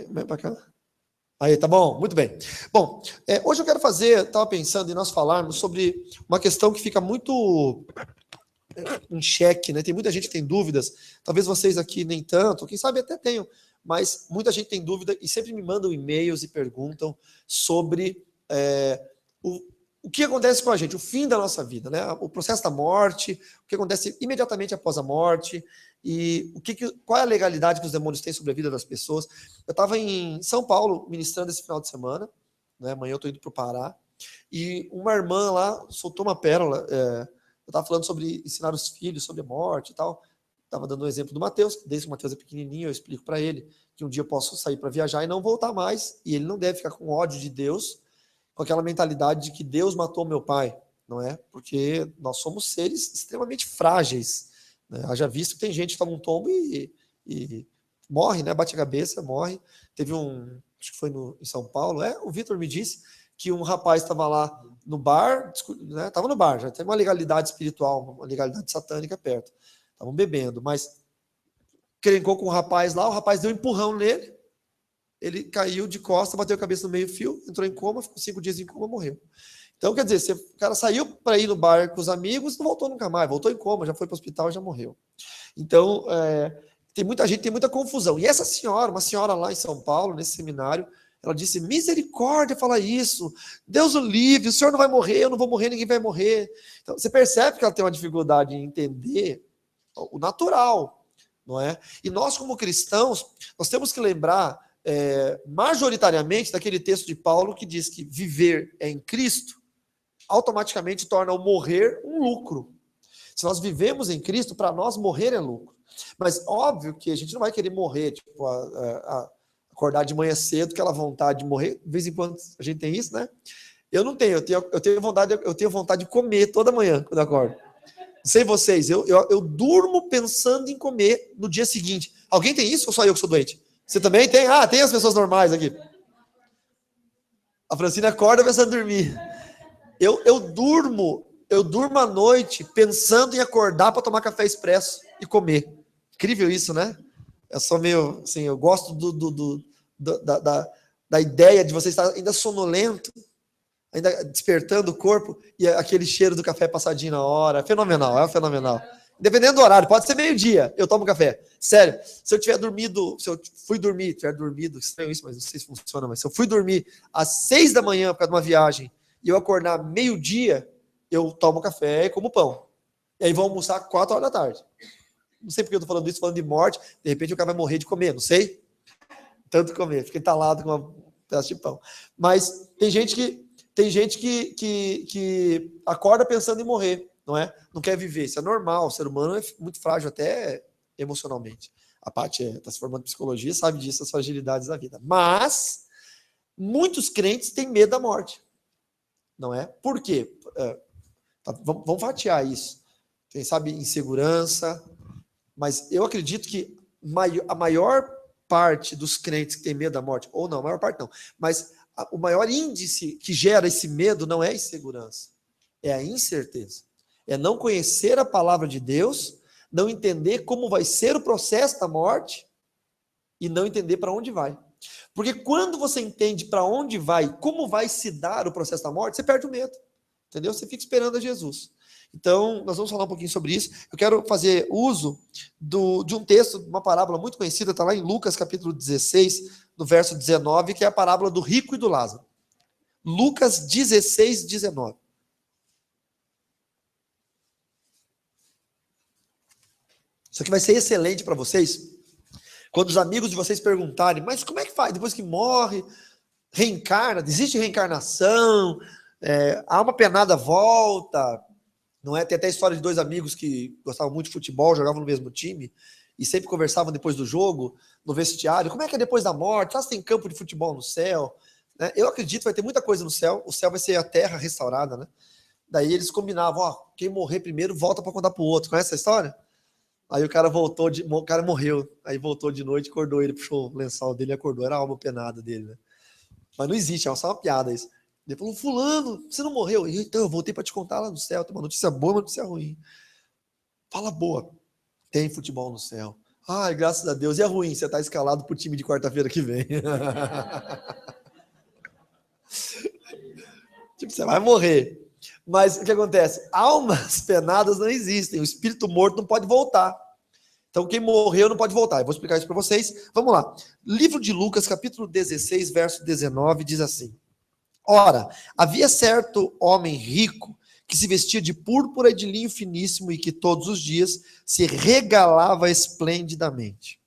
Vem para cá. Aí, tá bom? Muito bem. Bom, hoje eu quero estava pensando em nós falarmos sobre uma questão que fica muito em xeque, né? Tem muita gente que tem dúvidas, talvez vocês aqui nem tanto, quem sabe até tenham, mas muita gente tem dúvida e sempre me mandam e-mails e perguntam sobre o que acontece com a gente, o fim da nossa vida, né? O processo da morte, o que acontece imediatamente após a morte, e qual é a legalidade que os demônios têm sobre a vida das pessoas. Eu estava em São Paulo ministrando esse final de semana, né? Amanhã eu estou indo para o Pará, e uma irmã lá soltou uma pérola. Eu estava falando sobre ensinar os filhos sobre a morte e tal. Estava dando um exemplo do Mateus, desde que o Mateus é pequenininho, eu explico para ele que um dia eu posso sair para viajar e não voltar mais, e ele não deve ficar com ódio de Deus, com aquela mentalidade de que Deus matou meu pai, não é? Porque nós somos seres extremamente frágeis, né? Haja visto que tem gente que toma um tombo e morre, né? Bate a cabeça, morre. Teve acho que foi em São Paulo, o Vitor me disse que um rapaz estava lá no bar, né? Estava no bar, já tem uma legalidade espiritual, uma legalidade satânica perto. Estavam bebendo, mas crencou com o rapaz lá, o rapaz deu um empurrão nele, ele caiu de costas, bateu a cabeça no meio-fio, entrou em coma, ficou 5 dias em coma, morreu. Então, quer dizer, o cara saiu para ir no bar com os amigos, não voltou nunca mais, voltou em coma, já foi para o hospital e já morreu. Então, tem muita gente, tem muita confusão. E essa senhora, uma senhora lá em São Paulo, nesse seminário, ela disse, misericórdia, fala isso, Deus o livre, o senhor não vai morrer, eu não vou morrer, ninguém vai morrer. Então, você percebe que ela tem uma dificuldade em entender o natural, não é? E nós, como cristãos, nós temos que lembrar majoritariamente daquele texto de Paulo que diz que viver é em Cristo, automaticamente torna o morrer um lucro. Se nós vivemos em Cristo, para nós morrer é lucro. Mas óbvio que a gente não vai querer morrer, tipo, acordar de manhã cedo, aquela vontade de morrer, de vez em quando a gente tem isso, né? Eu não tenho, eu tenho vontade de comer toda manhã quando eu acordo. Não sei vocês, eu durmo pensando em comer no dia seguinte. Alguém tem isso ou só eu que sou doente? Você também tem? Ah, tem as pessoas normais aqui. A Francine acorda pensando em dormir. Eu durmo à noite pensando em acordar para tomar café expresso e comer. Incrível isso, né? Eu sou meio, assim, eu gosto da ideia de você estar ainda sonolento, ainda despertando o corpo e aquele cheiro do café passadinho na hora. É fenomenal. Dependendo do horário, pode ser meio-dia, eu tomo café. Sério, se eu tiver dormido, estranho isso, mas não sei se funciona, mas se eu fui dormir às 6 da manhã por causa de uma viagem e eu acordar meio-dia, eu tomo café e como pão. E aí vou almoçar 4 horas da tarde. Não sei porque eu tô falando isso, falando de morte, de repente o cara vai morrer de comer, não sei. Tanto comer, fica entalado com um pedaço de pão. Mas tem gente que acorda pensando em morrer, não é? Não quer viver, isso é normal, o ser humano é muito frágil até emocionalmente. A Paty está se formando em psicologia, sabe disso, as fragilidades da vida. Mas muitos crentes têm medo da morte, não é? Por quê? Vamos fatiar isso. Quem sabe insegurança, mas eu acredito que a maior parte dos crentes que tem medo da morte, ou não, a maior parte não, mas o maior índice que gera esse medo não é a insegurança, é a incerteza. É não conhecer a palavra de Deus, não entender como vai ser o processo da morte e não entender para onde vai. Porque quando você entende para onde vai, como vai se dar o processo da morte, você perde o medo. Entendeu? Você fica esperando a Jesus. Então, nós vamos falar um pouquinho sobre isso. Eu quero fazer uso de um texto, de uma parábola muito conhecida, está lá em Lucas capítulo 16, no verso 19, que é a parábola do rico e do Lázaro. Lucas 16, 19. Isso aqui vai ser excelente para vocês, quando os amigos de vocês perguntarem, mas como é que faz? Depois que morre, reencarna, existe reencarnação, a alma penada volta, não é? Tem até a história de 2 amigos que gostavam muito de futebol, jogavam no mesmo time, e sempre conversavam depois do jogo, no vestiário, como é que é depois da morte? Lá tem campo de futebol no céu, né? Eu acredito que vai ter muita coisa no céu, o céu vai ser a terra restaurada, né? Daí eles combinavam, quem morrer primeiro volta para contar pro outro, conhece essa história? Aí o cara o cara morreu, aí voltou de noite, acordou ele, puxou o lençol dele e acordou, era a alma penada dele, né? Mas não existe, é só uma piada isso. Ele falou, fulano, você não morreu? Então eu voltei para te contar lá no céu, tem uma notícia boa, uma notícia ruim. Fala boa, tem futebol no céu. Ai, graças a Deus. E é ruim, você está escalado para o time de quarta-feira que vem. Tipo, você vai morrer. Mas o que acontece? Almas penadas não existem. O espírito morto não pode voltar. Então, quem morreu não pode voltar. Eu vou explicar isso para vocês. Vamos lá. Livro de Lucas, capítulo 16, verso 19, diz assim: Ora, havia certo homem rico que se vestia de púrpura e de linho finíssimo e que todos os dias se regalava esplendidamente.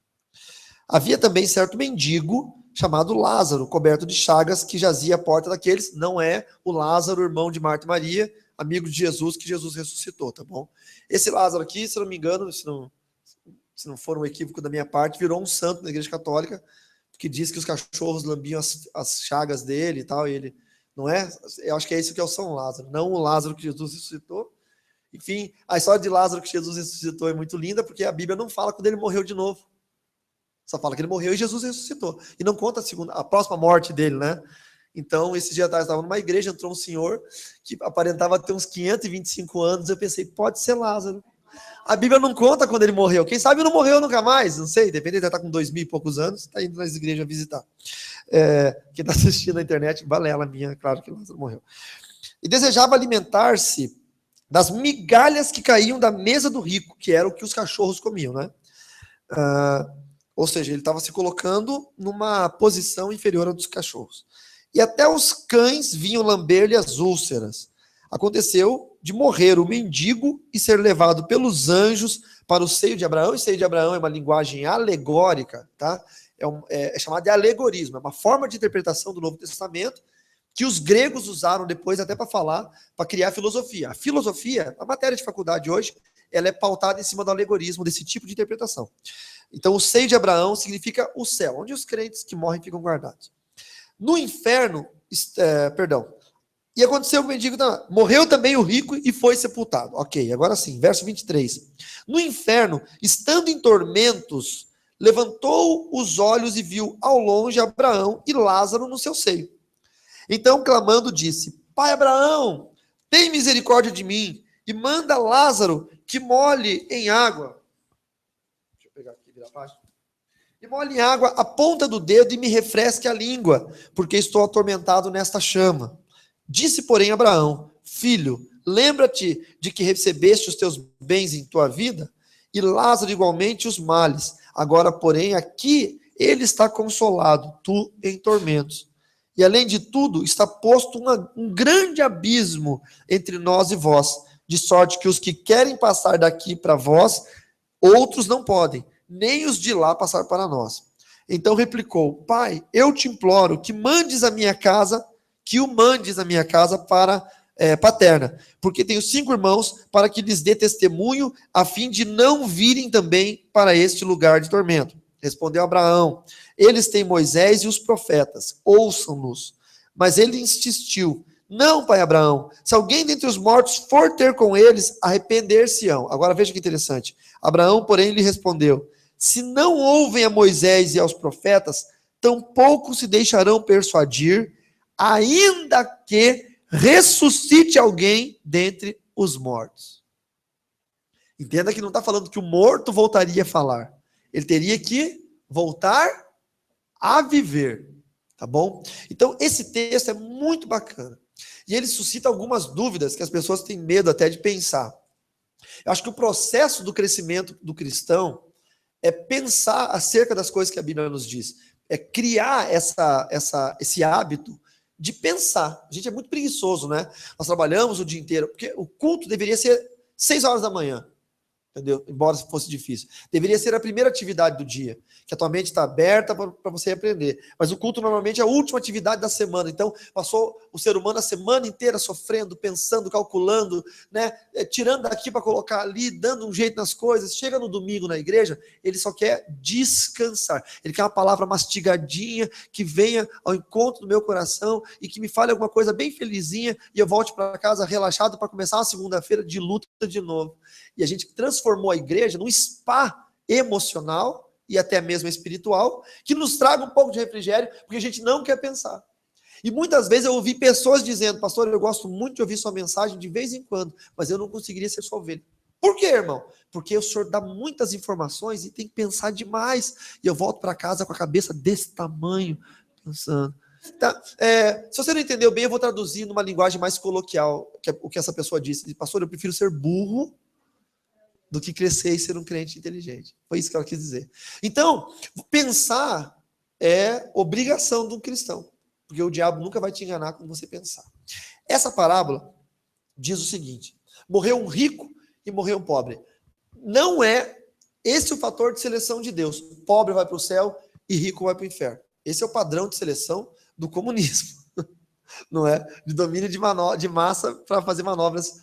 Havia também certo mendigo chamado Lázaro, coberto de chagas, que jazia à porta daqueles. Não é o Lázaro, irmão de Marta e Maria, amigo de Jesus, que Jesus ressuscitou, tá bom? Esse Lázaro aqui, se não me engano, se não for um equívoco da minha parte, virou um santo na Igreja Católica, que diz que os cachorros lambiam as chagas dele e tal, e ele, não é? Eu acho que é isso que é o São Lázaro, não o Lázaro que Jesus ressuscitou. Enfim, a história de Lázaro que Jesus ressuscitou é muito linda, porque a Bíblia não fala quando ele morreu de novo. Só fala que ele morreu e Jesus ressuscitou. E não conta a próxima morte dele, né? Então, esse dia atrás, eu estava numa igreja, entrou um senhor que aparentava ter uns 525 anos, eu pensei, pode ser Lázaro. A Bíblia não conta quando ele morreu. Quem sabe não morreu nunca mais, não sei, depende, ele está com 2000 e poucos anos, está indo nas igrejas visitar. Quem está assistindo na internet, balela minha, claro que Lázaro morreu. E desejava alimentar-se das migalhas que caíam da mesa do rico, que era o que os cachorros comiam, né? Ou seja, ele estava se colocando numa posição inferior à dos cachorros. E até os cães vinham lamber-lhe as úlceras. Aconteceu de morrer o mendigo e ser levado pelos anjos para o seio de Abraão. E seio de Abraão é uma linguagem alegórica, tá? É chamada de alegorismo, é uma forma de interpretação do Novo Testamento que os gregos usaram depois até para falar, para criar filosofia. A filosofia, a matéria de faculdade hoje, ela é pautada em cima do alegorismo, desse tipo de interpretação. Então, o seio de Abraão significa o céu, onde os crentes que morrem ficam guardados. No inferno, e aconteceu que o mendigo, morreu também o rico e foi sepultado. Ok, agora sim, verso 23. No inferno, estando em tormentos, levantou os olhos e viu ao longe Abraão e Lázaro no seu seio. Então, clamando, disse: Pai Abraão, tem misericórdia de mim e manda Lázaro que molhe em água. Deixa eu pegar aqui, virar a página. E molhe em água a ponta do dedo e me refresque a língua, porque estou atormentado nesta chama. Disse, porém, Abraão: Filho, lembra-te de que recebeste os teus bens em tua vida, e Lázaro igualmente os males. Agora, porém, aqui ele está consolado, tu em tormentos. E, além de tudo, está posto um grande abismo entre nós e vós, de sorte que os que querem passar daqui para vós, outros não podem, nem os de lá passar para nós. Então replicou: Pai, eu te imploro que o mandes à minha casa paterna, porque tenho 5 irmãos, para que lhes dê testemunho, a fim de não virem também para este lugar de tormento. Respondeu Abraão: Eles têm Moisés e os profetas, ouçam-nos. Mas ele insistiu: Não, pai Abraão, se alguém dentre os mortos for ter com eles, arrepender-se-ão. Agora veja que interessante. Abraão, porém, lhe respondeu: Se não ouvem a Moisés e aos profetas, tampouco se deixarão persuadir, ainda que ressuscite alguém dentre os mortos. Entenda que não está falando que o morto voltaria a falar. Ele teria que voltar a viver, tá bom? Então, esse texto é muito bacana. E ele suscita algumas dúvidas que as pessoas têm medo até de pensar. Eu acho que o processo do crescimento do cristão é pensar acerca das coisas que a Bíblia nos diz. É criar esse hábito de pensar. A gente é muito preguiçoso, né? Nós trabalhamos o dia inteiro, porque o culto deveria ser 6 horas da manhã. Entendeu? Embora fosse difícil. Deveria ser a primeira atividade do dia, que a tua mente está aberta para você aprender. Mas o culto normalmente é a última atividade da semana. Então, passou o ser humano a semana inteira sofrendo, pensando, calculando, né? Tirando daqui para colocar ali, dando um jeito nas coisas. Chega no domingo na igreja, ele só quer descansar. Ele quer uma palavra mastigadinha, que venha ao encontro do meu coração e que me fale alguma coisa bem felizinha e eu volte para casa relaxado para começar uma segunda-feira de luta de novo. E a gente transformou a igreja num spa emocional e até mesmo espiritual, que nos traga um pouco de refrigério, porque a gente não quer pensar. E muitas vezes eu ouvi pessoas dizendo: pastor, eu gosto muito de ouvir sua mensagem de vez em quando, mas eu não conseguiria ser sua ovelha. Por quê, irmão? Porque o senhor dá muitas informações e tem que pensar demais. E eu volto para casa com a cabeça desse tamanho, pensando. Tá? Se você não entendeu bem, eu vou traduzir numa linguagem mais coloquial o que essa pessoa disse. Pastor, eu prefiro ser burro do que crescer e ser um crente inteligente. Foi isso que ela quis dizer. Então, pensar é obrigação de um cristão, porque o diabo nunca vai te enganar quando você pensar. Essa parábola diz o seguinte: morreu um rico e morreu um pobre. Não é esse o fator de seleção de Deus. Pobre vai para o céu e rico vai para o inferno. Esse é o padrão de seleção do comunismo, não é? De domínio de massa para fazer manobras,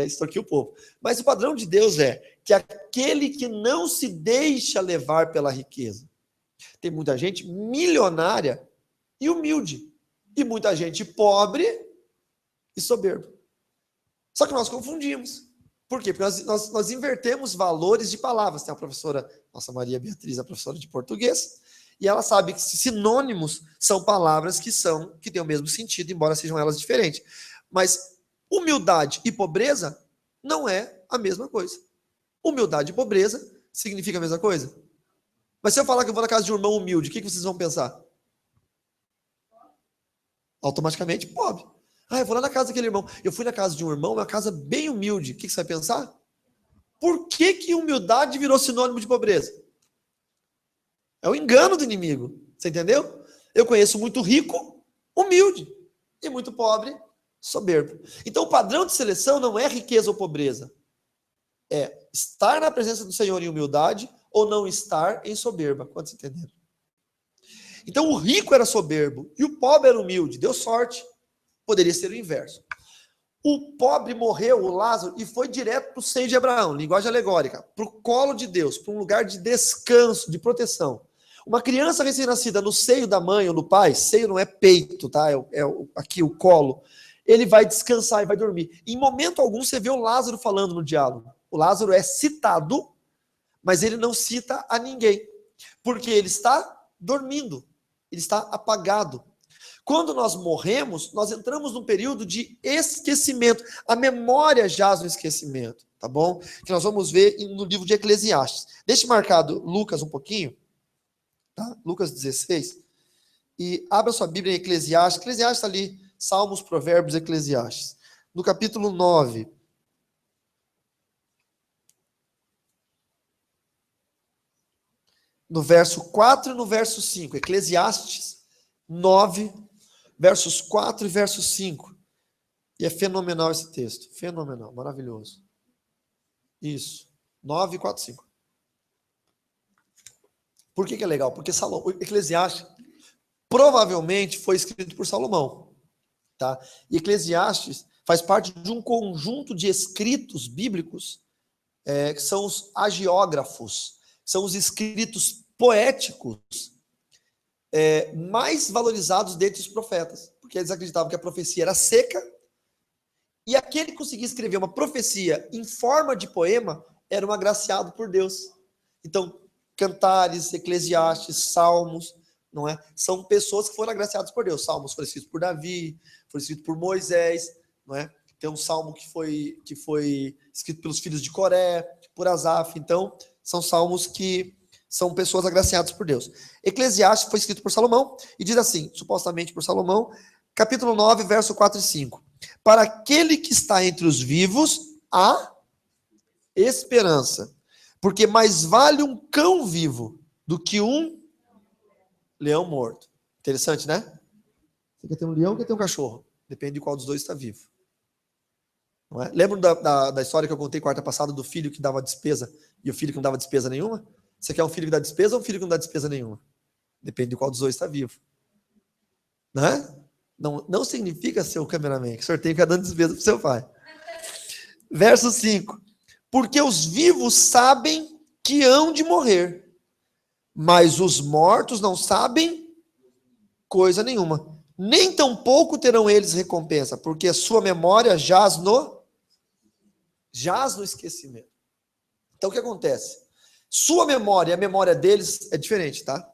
extorquir o povo. Mas o padrão de Deus é que aquele que não se deixa levar pela riqueza. Tem muita gente milionária e humilde, e muita gente pobre e soberba. Só que nós confundimos. Por quê? Porque nós invertemos valores de palavras. Tem a professora, nossa Maria Beatriz, a professora de português, e ela sabe que sinônimos são palavras que têm o mesmo sentido, embora sejam elas diferentes. Mas humildade e pobreza não é a mesma coisa. Humildade e pobreza significa a mesma coisa? Mas se eu falar que eu vou na casa de um irmão humilde, o que vocês vão pensar? Automaticamente, pobre. Eu vou lá na casa daquele irmão. Eu fui na casa de um irmão, uma casa bem humilde. O que você vai pensar? Por que humildade virou sinônimo de pobreza? É o engano do inimigo. Você entendeu? Eu conheço muito rico, humilde, e muito pobre, soberbo. Então, o padrão de seleção não é riqueza ou pobreza. É estar na presença do Senhor em humildade ou não estar em soberba. Quantos entenderam? Então, o rico era soberbo e o pobre era humilde. Deu sorte. Poderia ser o inverso. O pobre morreu, o Lázaro, e foi direto para o seio de Abraão, linguagem alegórica, para o colo de Deus, para um lugar de descanso, de proteção. Uma criança recém-nascida no seio da mãe ou do pai, seio não é peito, tá? Aqui o colo. Ele vai descansar e vai dormir. Em momento algum você vê o Lázaro falando no diálogo. O Lázaro é citado, mas ele não cita a ninguém, porque ele está dormindo, ele está apagado. Quando nós morremos, nós entramos num período de esquecimento. A memória jaz no esquecimento, tá bom? Que nós vamos ver no livro de Eclesiastes. Deixe marcado Lucas um pouquinho, tá? Lucas 16. E abra sua Bíblia em Eclesiastes. Eclesiastes está ali, Salmos, Provérbios, Eclesiastes. No capítulo 9. No verso 4 e no verso 5. Eclesiastes 9, versos 4 e verso 5. E é fenomenal esse texto. Fenomenal, maravilhoso. Isso. 9, 4, 5. Por que é legal? Porque o Eclesiastes provavelmente foi escrito por Salomão. Tá? E Eclesiastes faz parte de um conjunto de escritos bíblicos que são os agiógrafos. São os escritos poéticos mais valorizados dentre os profetas, porque eles acreditavam que a profecia era seca, e aquele que conseguia escrever uma profecia em forma de poema era um agraciado por Deus. Então, Cantares, Eclesiastes, Salmos, não é? São pessoas que foram agraciadas por Deus. Salmos foi escrito por Davi, foi escrito por Moisés, não é? Tem um salmo que foi escrito pelos filhos de Coré, por Asaf. Então, são salmos que são pessoas agraciadas por Deus. Eclesiastes foi escrito por Salomão e diz assim, supostamente por Salomão, capítulo 9, verso 4 e 5. Para aquele que está entre os vivos, há esperança. Porque mais vale um cão vivo do que um leão morto. Interessante, né? Você quer ter um leão ou quer ter um cachorro? Depende de qual dos dois está vivo. Não é? Lembram da história que eu contei quarta passada do filho que dava despesa e o filho que não dava despesa nenhuma? Você quer um filho que dá despesa ou um filho que não dá despesa nenhuma? Depende de qual dos dois está vivo. Não é? Não significa ser o cameraman, que o senhor tem que ficar dando despesa para o seu pai. Verso 5. Porque os vivos sabem que hão de morrer, mas os mortos não sabem coisa nenhuma. Nem tampouco terão eles recompensa, porque a sua memória jaz no esquecimento. Então o que acontece? Sua memória e a memória deles é diferente, tá?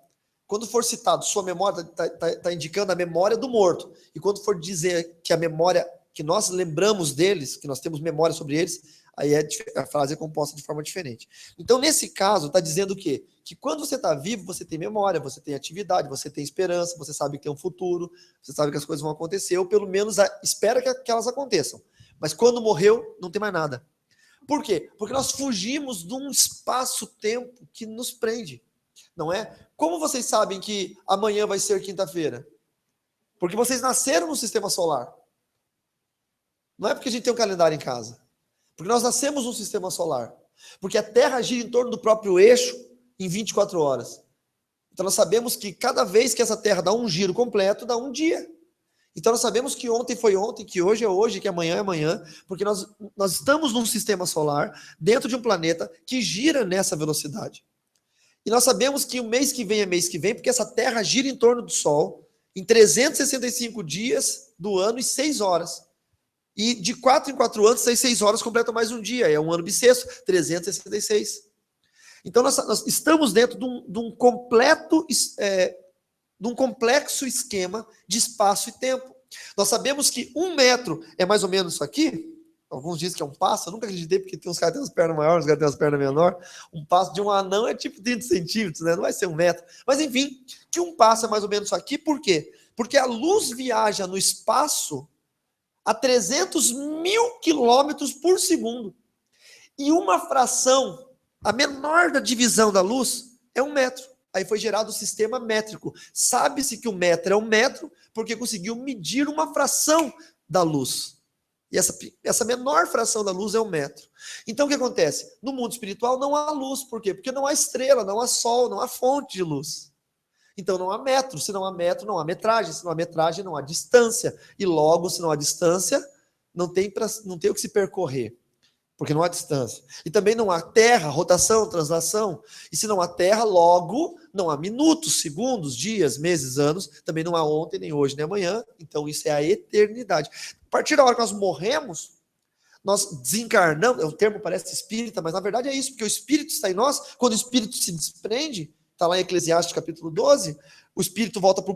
Quando for citado sua memória, está indicando a memória do morto. E quando for dizer que a memória, que nós lembramos deles, que nós temos memória sobre eles, aí a frase é composta de forma diferente. Então, nesse caso, está dizendo o quê? Que quando você está vivo, você tem memória, você tem atividade, você tem esperança, você sabe que tem um futuro, você sabe que as coisas vão acontecer, ou pelo menos espera que elas aconteçam. Mas quando morreu, não tem mais nada. Por quê? Porque nós fugimos de um espaço-tempo que nos prende, não é? Como vocês sabem que amanhã vai ser quinta-feira? Porque vocês nasceram no sistema solar. Não é porque a gente tem um calendário em casa. Porque nós nascemos no sistema solar. Porque a Terra gira em torno do próprio eixo em 24 horas. Então nós sabemos que cada vez que essa Terra dá um giro completo, dá um dia. Então nós sabemos que ontem foi ontem, que hoje é hoje, que amanhã é amanhã, porque nós estamos num sistema solar, dentro de um planeta que gira nessa velocidade. E nós sabemos que o mês que vem é mês que vem, porque essa Terra gira em torno do Sol em 365 dias do ano e 6 horas. E de 4 em 4 anos, 6 horas completam mais um dia. É um ano bissexto, 366. Então, nós estamos dentro de um complexo esquema de espaço e tempo. Nós sabemos que 1 metro é mais ou menos isso aqui. Alguns dizem que é um passo. Eu nunca acreditei, porque tem uns caras que têm as pernas maiores, uns caras têm as pernas menores. Um passo de um anão é tipo 30 centímetros, né? Não vai ser 1 metro. Mas, enfim, que um passo é mais ou menos isso aqui. Por quê? Porque a luz viaja no espaço a 300 mil quilômetros por segundo. E uma fração, a menor da divisão da luz, é 1 metro. Aí foi gerado o sistema métrico. Sabe-se que o metro é 1 metro porque conseguiu medir uma fração da luz. E essa menor fração da luz é 1 metro. Então o que acontece? No mundo espiritual não há luz. Por quê? Porque não há estrela, não há sol, não há fonte de luz. Então não há metro, se não há metro, não há metragem, se não há metragem, não há distância. E logo, se não há distância, não tem o que se percorrer, porque não há distância. E também não há terra, rotação, translação. E se não há terra, logo, não há minutos, segundos, dias, meses, anos. Também não há ontem, nem hoje, nem amanhã. Então isso é a eternidade. A partir da hora que nós morremos, nós desencarnamos, o termo parece espírita, mas na verdade é isso, porque o espírito está em nós. Quando o espírito se desprende, está lá em Eclesiastes capítulo 12, o espírito volta para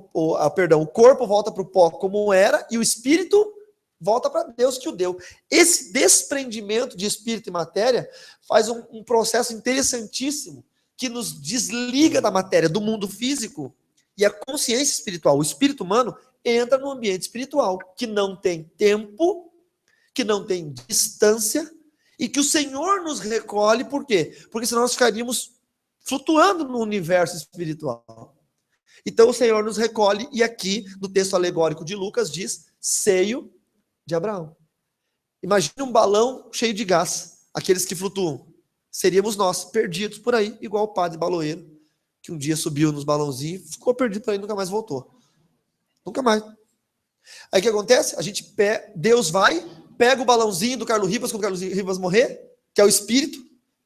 o corpo volta para o pó como era, e o espírito volta para Deus que o deu. Esse desprendimento de espírito e matéria faz um processo interessantíssimo, que nos desliga da matéria, do mundo físico, e a consciência espiritual, o espírito humano, entra no ambiente espiritual, que não tem tempo, que não tem distância, e que o Senhor nos recolhe, por quê? Porque senão nós ficaríamos flutuando no universo espiritual. Então o Senhor nos recolhe, e aqui no texto alegórico de Lucas diz, seio de Abraão. Imagine um balão cheio de gás, aqueles que flutuam. Seríamos nós, perdidos por aí, igual o padre baloeiro, que um dia subiu nos balãozinhos, ficou perdido por aí e nunca mais voltou. Nunca mais. Aí o que acontece? Deus vai, pega o balãozinho do Carlos Rivas, quando o Carlos Rivas morrer, que é o espírito,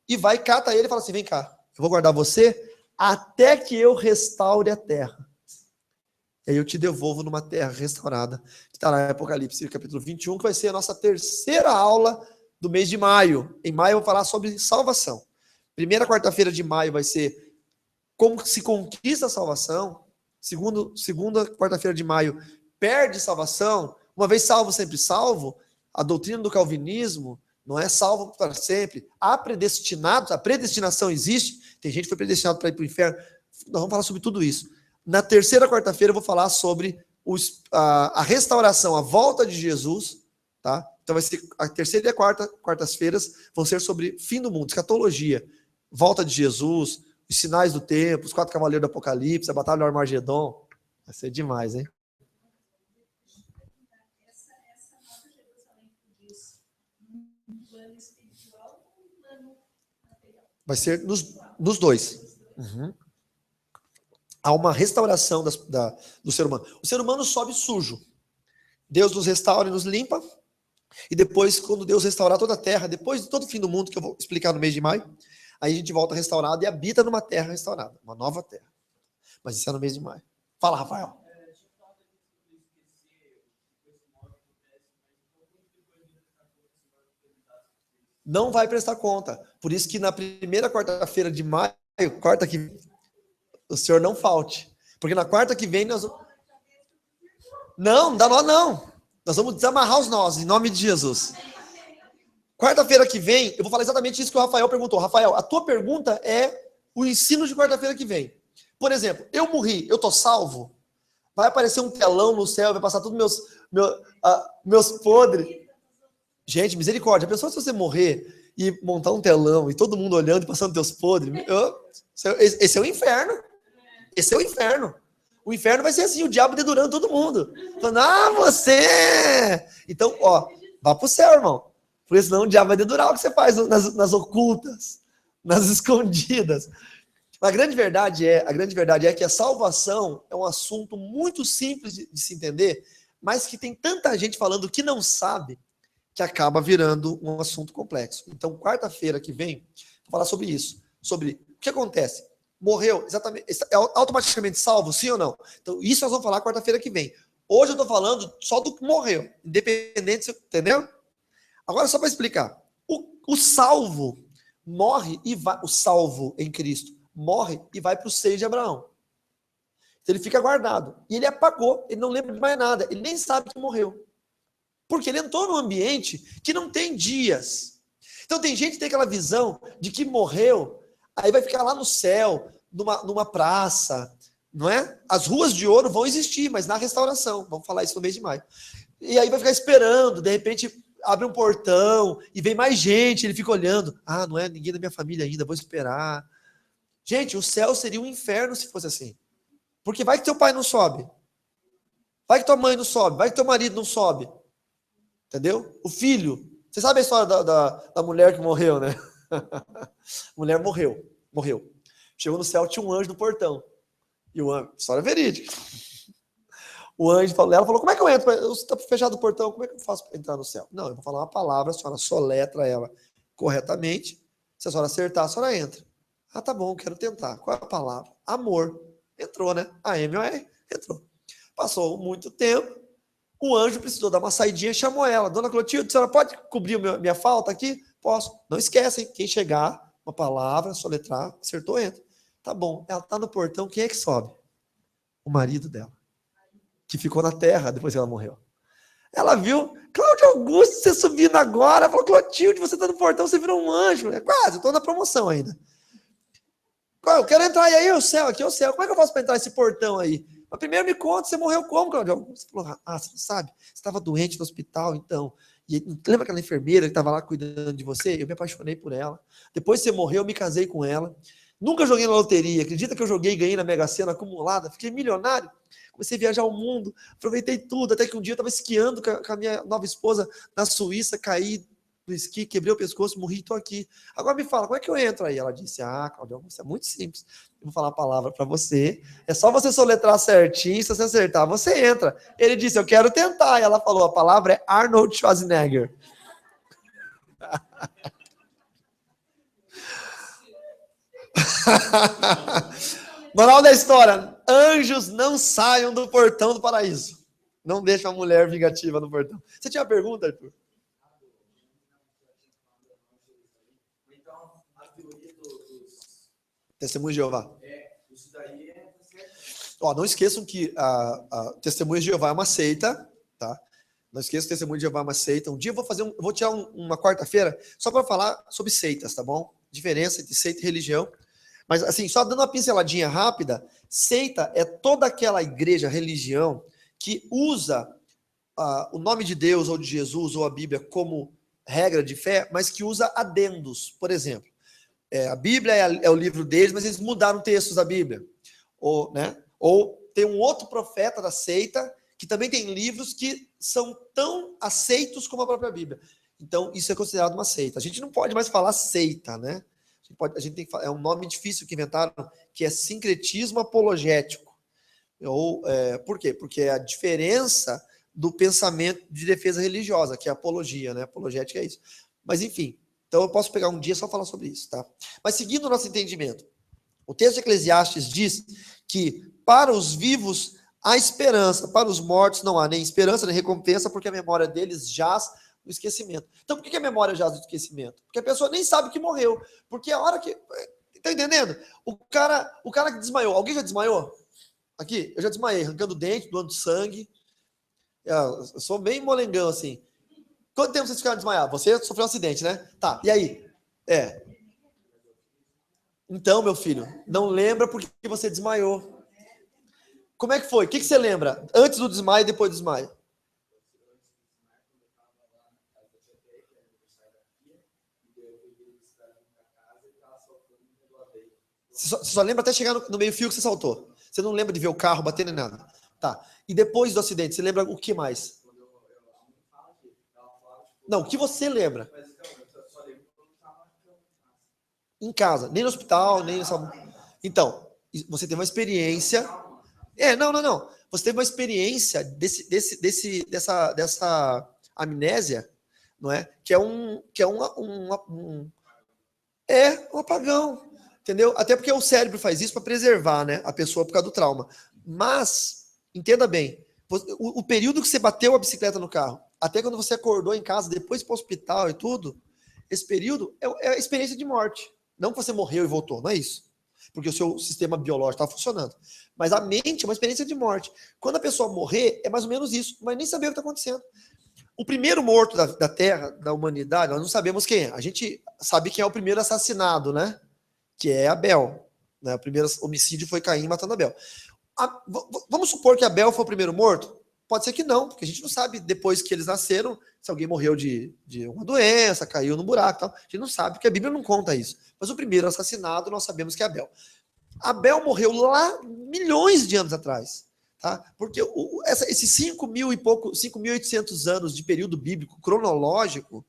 e vai, cata ele e fala assim, vem cá, eu vou guardar você até que eu restaure a terra. E aí eu te devolvo numa terra restaurada, que está lá em Apocalipse, capítulo 21, que vai ser a nossa terceira aula do mês de maio. Em maio eu vou falar sobre salvação. Primeira quarta-feira de maio vai ser como se conquista a salvação. Segunda quarta-feira de maio, perde salvação. Uma vez salvo, sempre salvo. A doutrina do calvinismo não é salvo para sempre. Há predestinados, a predestinação existe. Tem gente que foi predestinado para ir para o inferno. Nós vamos falar sobre tudo isso. Na terceira quarta-feira eu vou falar sobre a restauração, a volta de Jesus, tá? Então vai ser a terceira e a quartas-feiras vão ser sobre fim do mundo, escatologia, volta de Jesus, os sinais do tempo, os 4 cavaleiros do Apocalipse, a batalha do Armagedon. Vai ser demais, hein? Vai ser nos dois. Uhum. Há uma restauração do ser humano. O ser humano sobe sujo. Deus nos restaura e nos limpa. E depois, quando Deus restaurar toda a terra, depois de todo o fim do mundo, que eu vou explicar no mês de maio, aí a gente volta restaurado e habita numa terra restaurada, uma nova terra. Mas isso é no mês de maio. Fala, Rafael. Não vai prestar conta. Por isso que na primeira quarta-feira de maio, quarta que o senhor não falte. Porque na quarta que vem nós... Não dá nó não. Nós vamos desamarrar os nós, em nome de Jesus. Quarta-feira que vem, eu vou falar exatamente isso que o Rafael perguntou. Rafael, a tua pergunta é o ensino de quarta-feira que vem. Por exemplo, eu morri, eu tô salvo? Vai aparecer um telão no céu, vai passar todos meus podres. Gente, misericórdia. A pessoa, se você morrer e montar um telão e todo mundo olhando e passando teus podres, esse é o inferno. Esse é o inferno. O inferno vai ser assim, o diabo dedurando todo mundo. Falando, você! Então, ó, vá pro céu, irmão. Porque senão o diabo vai dedurar o que você faz nas ocultas, nas escondidas. A grande verdade é que a salvação é um assunto muito simples de se entender, mas que tem tanta gente falando que não sabe, que acaba virando um assunto complexo. Então, quarta-feira que vem, vou falar sobre isso. Sobre o que acontece. Morreu, exatamente, é automaticamente salvo, sim ou não? Então, isso nós vamos falar quarta-feira que vem. Hoje eu estou falando só do que morreu, independente, entendeu? Agora, só para explicar. O salvo morre e vai, o salvo em Cristo morre e vai para o seio de Abraão. Então, ele fica guardado. E ele apagou, ele não lembra de mais nada, ele nem sabe que morreu. Porque ele entrou num ambiente que não tem dias. Então, tem gente que tem aquela visão de que morreu, aí vai ficar lá no céu, numa praça, não é? As ruas de ouro vão existir, mas na restauração. Vamos falar isso no mês de maio. E aí vai ficar esperando, de repente abre um portão e vem mais gente, ele fica olhando. Ah, não é ninguém da minha família ainda, vou esperar. Gente, o céu seria um inferno se fosse assim. Porque vai que teu pai não sobe. Vai que tua mãe não sobe. Vai que teu marido não sobe. Entendeu? O filho. Você sabe a história da mulher que morreu, né? A mulher morreu. Chegou no céu, tinha um anjo no portão. E o anjo, história verídica. O anjo falou, ela falou, como é que eu entro? Está fechado o portão, como é que eu faço para entrar no céu? Não, eu vou falar uma palavra, a senhora soletra ela corretamente. Se a senhora acertar, a senhora entra. Ah, tá bom, quero tentar. Qual é a palavra? Amor. Entrou, né? A-M-O-R, entrou. Passou muito tempo, o anjo precisou dar uma saidinha e chamou ela. Dona Clotilde, a senhora pode cobrir minha falta aqui? Posso. Não esquecem, quem chegar, uma palavra, soletrar, acertou, entra. Tá bom, ela tá no portão, quem é que sobe? O marido dela, que ficou na terra depois que ela morreu. Ela viu, Cláudio Augusto, você subindo agora. Ela falou, Clotilde, você tá no portão, você virou um anjo. É quase, eu tô na promoção ainda. Eu quero entrar aí, o céu, aqui é o céu. Como é que eu faço para entrar nesse portão aí? Mas primeiro me conta, você morreu como, Cláudio Augusto? Você falou, você não sabe? Você estava doente no hospital, então. E lembra aquela enfermeira que estava lá cuidando de você? Eu me apaixonei por ela. Depois que você morreu, eu me casei com ela. Nunca joguei na loteria. Acredita que eu joguei e ganhei na Mega Sena acumulada? Fiquei milionário. Comecei a viajar o mundo. Aproveitei tudo. Até que um dia eu estava esquiando com a minha nova esposa na Suíça, caí no esqui, quebrei o pescoço, morri e estou aqui. Agora me fala, como é que eu entro aí? Ela disse, Cláudio Augusto, é muito simples. Eu vou falar a palavra para você. É só você soletrar certinho. Se você acertar, você entra. Ele disse, eu quero tentar. E ela falou, a palavra é Arnold Schwarzenegger. Moral da história, anjos não saiam do portão do paraíso. Não deixa uma mulher vingativa no portão. Você tinha uma pergunta, Arthur? Testemunho de Jeová. Isso daí é... não esqueçam que a Testemunho de Jeová é uma seita, tá? Não esqueçam que Testemunho de Jeová é uma seita. Um dia eu vou tirar uma quarta-feira só para falar sobre seitas, tá bom? Diferença entre seita e religião. Mas, assim, só dando uma pinceladinha rápida, seita é toda aquela igreja, religião, que usa o nome de Deus ou de Jesus ou a Bíblia como regra de fé, mas que usa adendos. Por exemplo, a Bíblia é o livro deles, mas eles mudaram textos da Bíblia. Ou tem um outro profeta da seita que também tem livros que são tão aceitos como a própria Bíblia. Então, isso é considerado uma seita. A gente não pode mais falar seita, né? A gente tem que falar, é um nome difícil que inventaram, que é sincretismo apologético. Por quê? Porque é a diferença do pensamento de defesa religiosa, que é a apologia, né? Apologética é isso. Mas, enfim, então eu posso pegar um dia só falar sobre isso, tá? Mas seguindo o nosso entendimento, o texto de Eclesiastes diz que para os vivos há esperança, para os mortos não há nem esperança nem recompensa, porque a memória deles jaz no esquecimento. Então, por que a memória jaz no esquecimento? Porque a pessoa nem sabe que morreu. Porque a hora que... Tá entendendo? O cara que desmaiou. Alguém já desmaiou? Aqui, eu já desmaiei, arrancando dente, doando sangue. Eu sou bem molengão, assim. Quanto tempo vocês ficaram desmaiados? Você sofreu um acidente, né? Tá, e aí? É. Então, meu filho, não lembra porque você desmaiou. Como é que foi? O que você lembra? Antes do desmaio e depois do desmaio? Você só lembra até chegar no meio-fio que você saltou. Você não lembra de ver o carro batendo em nada. Tá. E depois do acidente, você lembra o que mais? Não, o que você lembra? Em casa. Nem no hospital, nem nessa... Então, você teve uma experiência... Não. Você teve uma experiência dessa amnésia, não é? Que é um apagão, entendeu? Até porque o cérebro faz isso para preservar, né, a pessoa por causa do trauma. Mas, entenda bem, o período que você bateu a bicicleta no carro, até quando você acordou em casa, depois para o hospital e tudo, esse período é a experiência de morte. Não que você morreu e voltou, não é isso. Porque o seu sistema biológico está funcionando. Mas a mente é uma experiência de morte. Quando a pessoa morrer, é mais ou menos isso. Mas nem saber o que está acontecendo. O primeiro morto da Terra, da humanidade, nós não sabemos quem é. A gente sabe quem é o primeiro assassinado, né? Que é Abel. Né? O primeiro homicídio foi Caim matando Abel. Vamos supor que Abel foi o primeiro morto? Pode ser que não, porque a gente não sabe depois que eles nasceram se alguém morreu de uma doença, caiu no buraco e tal. A gente não sabe, porque a Bíblia não conta isso. Mas o primeiro assassinado nós sabemos que é Abel. Abel morreu lá milhões de anos atrás. Tá? Porque esses 5.800 anos de período bíblico cronológico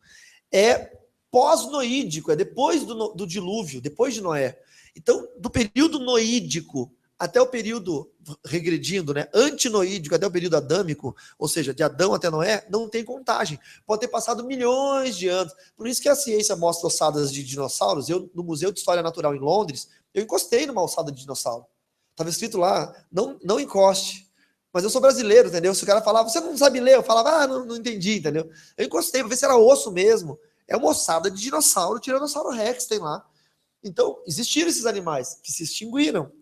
é pós-noídico, é depois do dilúvio, depois de Noé. Então, do período noídico até o período regredindo, né, antinoídico até o período adâmico, ou seja, de Adão até Noé, não tem contagem. Pode ter passado milhões de anos. Por isso que a ciência mostra ossadas de dinossauros. Eu, no Museu de História Natural em Londres, eu encostei numa ossada de dinossauro. Estava escrito lá, não encoste. Mas eu sou brasileiro, entendeu? Se o cara falava, você não sabe ler, eu falava, não entendi, entendeu? Eu encostei para ver se era osso mesmo. É uma ossada de dinossauro, Tiranossauro Rex tem lá. Então, existiram esses animais que se extinguiram.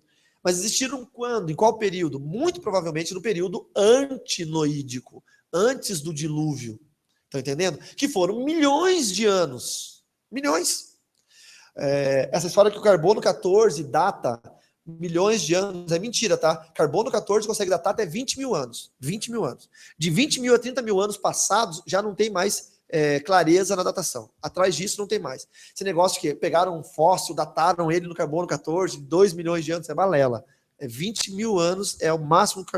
Mas existiram quando? Em qual período? Muito provavelmente no período antinoídico, antes do dilúvio. Estão entendendo? Que foram milhões de anos. Milhões. Essa história que o carbono 14 data milhões de anos é mentira, tá? Carbono 14 consegue datar até 20 mil anos. 20 mil anos. De 20 mil a 30 mil anos passados, já não tem mais clareza na datação. Atrás disso não tem mais. Esse negócio que pegaram um fóssil, dataram ele no carbono 14, 2 milhões de anos, é balela. 20 mil anos é o máximo que o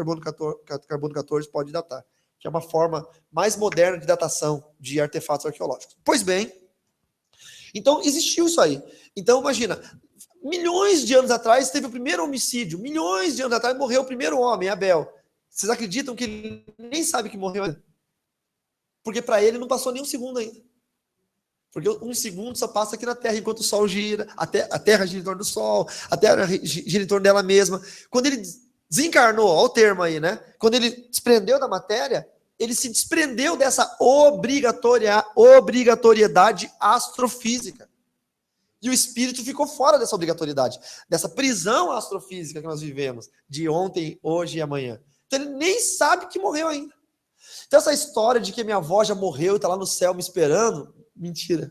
carbono 14 pode datar, que é uma forma mais moderna de datação de artefatos arqueológicos. Pois bem, então existiu isso aí. Então imagina, milhões de anos atrás teve o primeiro homicídio, milhões de anos atrás morreu o primeiro homem, Abel. Vocês acreditam que ele nem sabe que morreu ainda? Porque para ele não passou nem um segundo ainda. Porque um segundo só passa aqui na Terra, enquanto o Sol gira, a Terra gira em torno do Sol, a Terra gira em torno dela mesma. Quando ele desencarnou, olha o termo aí, né? Quando ele desprendeu da matéria, ele se desprendeu dessa obrigatoriedade astrofísica. E o espírito ficou fora dessa obrigatoriedade, dessa prisão astrofísica que nós vivemos, de ontem, hoje e amanhã. Então ele nem sabe que morreu ainda. Então essa história de que minha avó já morreu e está lá no céu me esperando, mentira.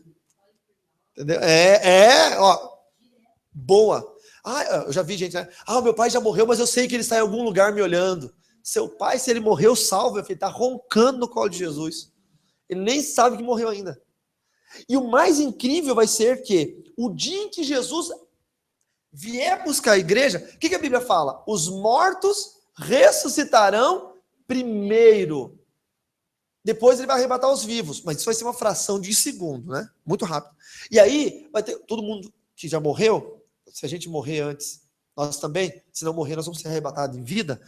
Entendeu? Ó, boa. Eu já vi gente, né? Meu pai já morreu, mas eu sei que ele está em algum lugar me olhando. Seu pai, se ele morreu, salve, ele está roncando no colo de Jesus. Ele nem sabe que morreu ainda. E o mais incrível vai ser que o dia em que Jesus vier buscar a igreja, o que a Bíblia fala? Os mortos ressuscitarão primeiro. Depois ele vai arrebatar os vivos. Mas isso vai ser uma fração de segundo, né? Muito rápido. E aí, vai ter todo mundo que já morreu, se a gente morrer antes, nós também, se não morrer, nós vamos ser arrebatados em vida.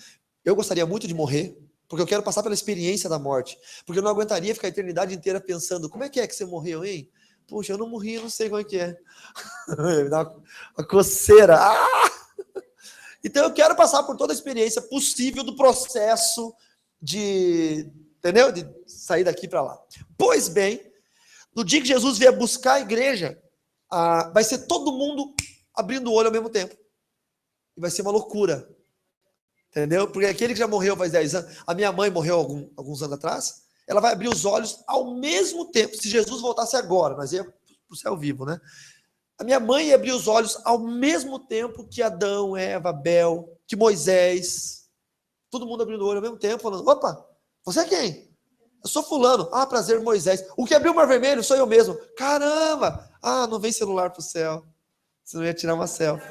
Eu gostaria muito de morrer, porque eu quero passar pela experiência da morte. Porque eu não aguentaria ficar a eternidade inteira pensando, como é que você morreu, hein? Poxa, eu não morri, eu não sei como é que é. Me dá uma coceira. Então eu quero passar por toda a experiência possível do processo entendeu? De sair daqui para lá. Pois bem, no dia que Jesus vier buscar a igreja, vai ser todo mundo abrindo o olho ao mesmo tempo. E vai ser uma loucura. Entendeu? Porque aquele que já morreu faz 10 anos. A minha mãe morreu alguns anos atrás. ela vai abrir os olhos ao mesmo tempo. Se Jesus voltasse agora, nós ia para o céu vivo, né? A minha mãe ia abrir os olhos ao mesmo tempo que Adão, Eva, Abel, que Moisés, todo mundo abrindo o olho ao mesmo tempo, falando, opa, você é quem? Eu sou fulano. Ah, prazer, Moisés. O que abriu o mar vermelho sou eu mesmo. Caramba! Ah, não vem celular para o céu. Você não ia tirar uma selfie.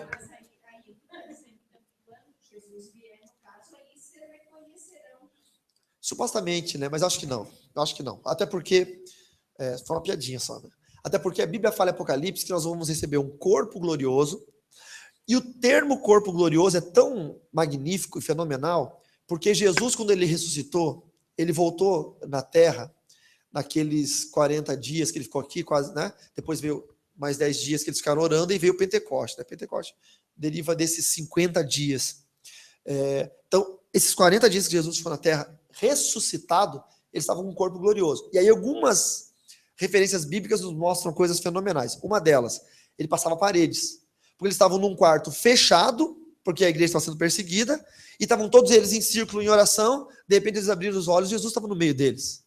Supostamente, né? Mas acho que não. Acho que não. Até porque, foi uma piadinha só, né? Até porque a Bíblia fala em Apocalipse que nós vamos receber um corpo glorioso, e o termo corpo glorioso é tão magnífico e fenomenal, porque Jesus, quando ele ressuscitou, ele voltou na terra, naqueles 40 dias que ele ficou aqui, quase, né? Depois veio mais 10 dias que eles ficaram orando, e veio o Pentecoste, né? Pentecoste deriva desses 50 dias. Então, esses 40 dias que Jesus ficou na terra, ressuscitado, eles estavam com um corpo glorioso. E aí algumas referências bíblicas nos mostram coisas fenomenais. Uma delas, ele passava paredes, porque eles estavam num quarto fechado, porque a igreja estava sendo perseguida, e estavam todos eles em círculo, em oração, de repente eles abriram os olhos, Jesus estava no meio deles.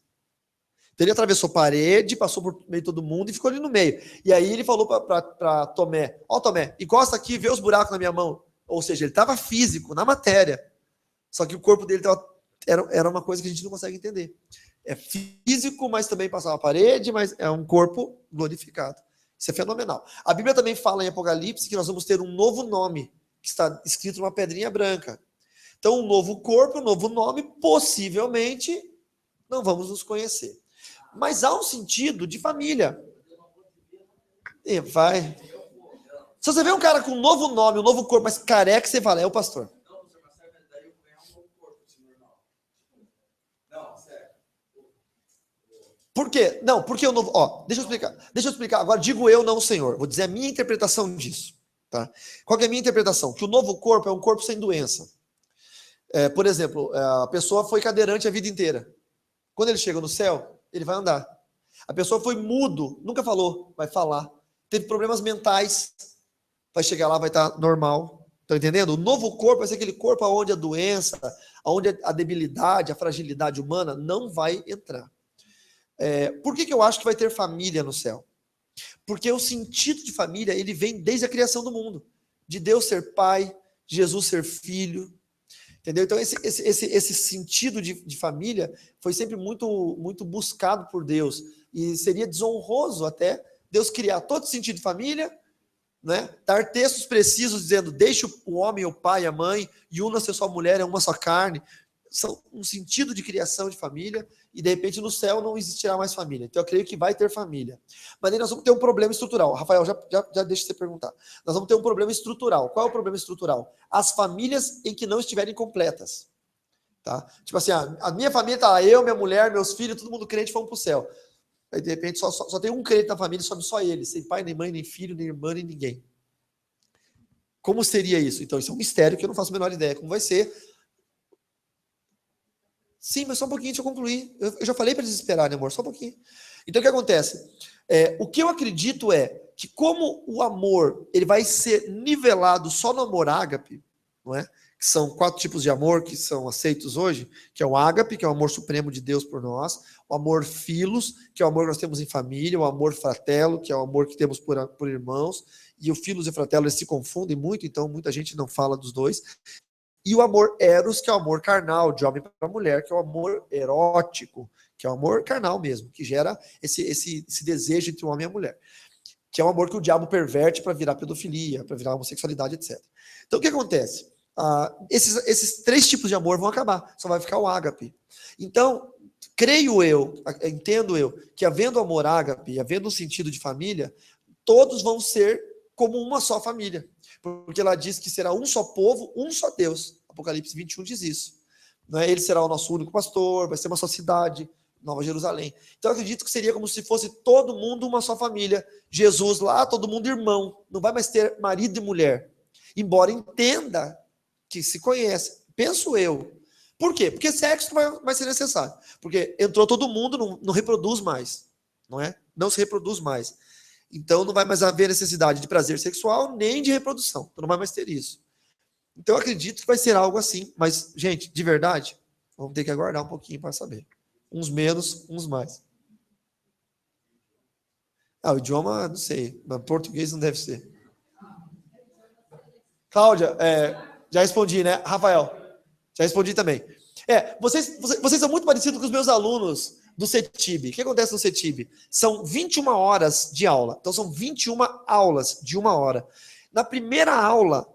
Então ele atravessou parede, passou por meio de todo mundo e ficou ali no meio. E aí ele falou para Tomé, ó Tomé, encosta aqui, vê os buracos na minha mão. Ou seja, ele estava físico, na matéria, só que o corpo dele era uma coisa que a gente não consegue entender. É físico, mas também passava a parede, mas é um corpo glorificado. Isso é fenomenal. A Bíblia também fala em Apocalipse que nós vamos ter um novo nome, que está escrito numa pedrinha branca. Então, um novo corpo, um novo nome, possivelmente não vamos nos conhecer. Mas há um sentido de família. E vai. Se você vê um cara com um novo nome, um novo corpo, mas careca, você fala, é o pastor. Por quê? Não, porque o novo. Ó, deixa eu explicar. Agora, digo eu, não o Senhor. Vou dizer a minha interpretação disso. Tá? Qual é a minha interpretação? Que o novo corpo é um corpo sem doença. Por exemplo, a pessoa foi cadeirante a vida inteira. Quando ele chega no céu, ele vai andar. A pessoa foi mudo, nunca falou, vai falar. Teve problemas mentais, vai chegar lá, vai estar normal. Estão entendendo? O novo corpo vai ser aquele corpo onde a doença, onde a debilidade, a fragilidade humana não vai entrar. Por que eu acho que vai ter família no céu? Porque o sentido de família, ele vem desde a criação do mundo. De Deus ser pai, de Jesus ser filho. Entendeu? Então, esse sentido de família foi sempre muito, muito buscado por Deus. E seria desonroso até Deus criar todo sentido de família, né? Dar textos precisos dizendo, deixe o homem, o pai, a mãe, e una-se a sua mulher, é uma só carne. São um sentido de criação de família, e de repente no céu não existirá mais família. Então eu creio que vai ter família. Mas aí nós vamos ter um problema estrutural. Rafael, já deixa você perguntar. Nós vamos ter um problema estrutural. Qual é o problema estrutural? As famílias em que não estiverem completas. Tá? Tipo assim, a minha família está lá, eu, minha mulher, meus filhos, todo mundo crente, fomos para o céu. Aí de repente só tem um crente na família, sobe só ele, sem pai, nem mãe, nem filho, nem irmã, nem ninguém. Como seria isso? Então isso é um mistério que eu não faço a menor ideia como vai ser. Sim, mas só um pouquinho, deixa eu concluir. Eu já falei para eles esperarem, amor, só um pouquinho. Então, o que acontece? O que eu acredito é que como o amor ele vai ser nivelado só no amor ágape, não é? Que são 4 tipos de amor que são aceitos hoje, que é o ágape, que é o amor supremo de Deus por nós, o amor filos, que é o amor que nós temos em família, o amor fratelo, que é o amor que temos por irmãos, e o filos e fratelo eles se confundem muito, então muita gente não fala dos dois. E o amor eros, que é o amor carnal, de homem para mulher, que é o amor erótico, que é o amor carnal mesmo, que gera esse desejo entre o homem e a mulher. Que é o amor que o diabo perverte para virar pedofilia, para virar homossexualidade, etc. Então, o que acontece? Esses 3 tipos de amor vão acabar, só vai ficar o ágape. Então, creio eu, entendo eu, que havendo amor ágape, havendo um sentido de família, todos vão ser como uma só família. Porque ela diz que será um só povo, um só Deus. Apocalipse 21 diz isso. Não é? Ele será o nosso único pastor, vai ser uma só cidade, Nova Jerusalém. Então eu acredito que seria como se fosse todo mundo uma só família. Jesus lá, todo mundo irmão. Não vai mais ter marido e mulher. Embora entenda que se conhece. Penso eu. Por quê? Porque sexo não vai ser necessário. Porque entrou todo mundo, não reproduz mais. Não é? Não se reproduz mais. Então não vai mais haver necessidade de prazer sexual nem de reprodução. Então não vai mais ter isso. Então eu acredito que vai ser algo assim. Mas, gente, de verdade, vamos ter que aguardar um pouquinho para saber. Uns menos, uns mais. O idioma, não sei, mas português não deve ser. Cláudia, já respondi, né? Rafael, já respondi também. Vocês são muito parecidos com os meus alunos do CETIB. O que acontece no CETIB? São 21 horas de aula. Então, são 21 aulas de 1 hora. Na primeira aula,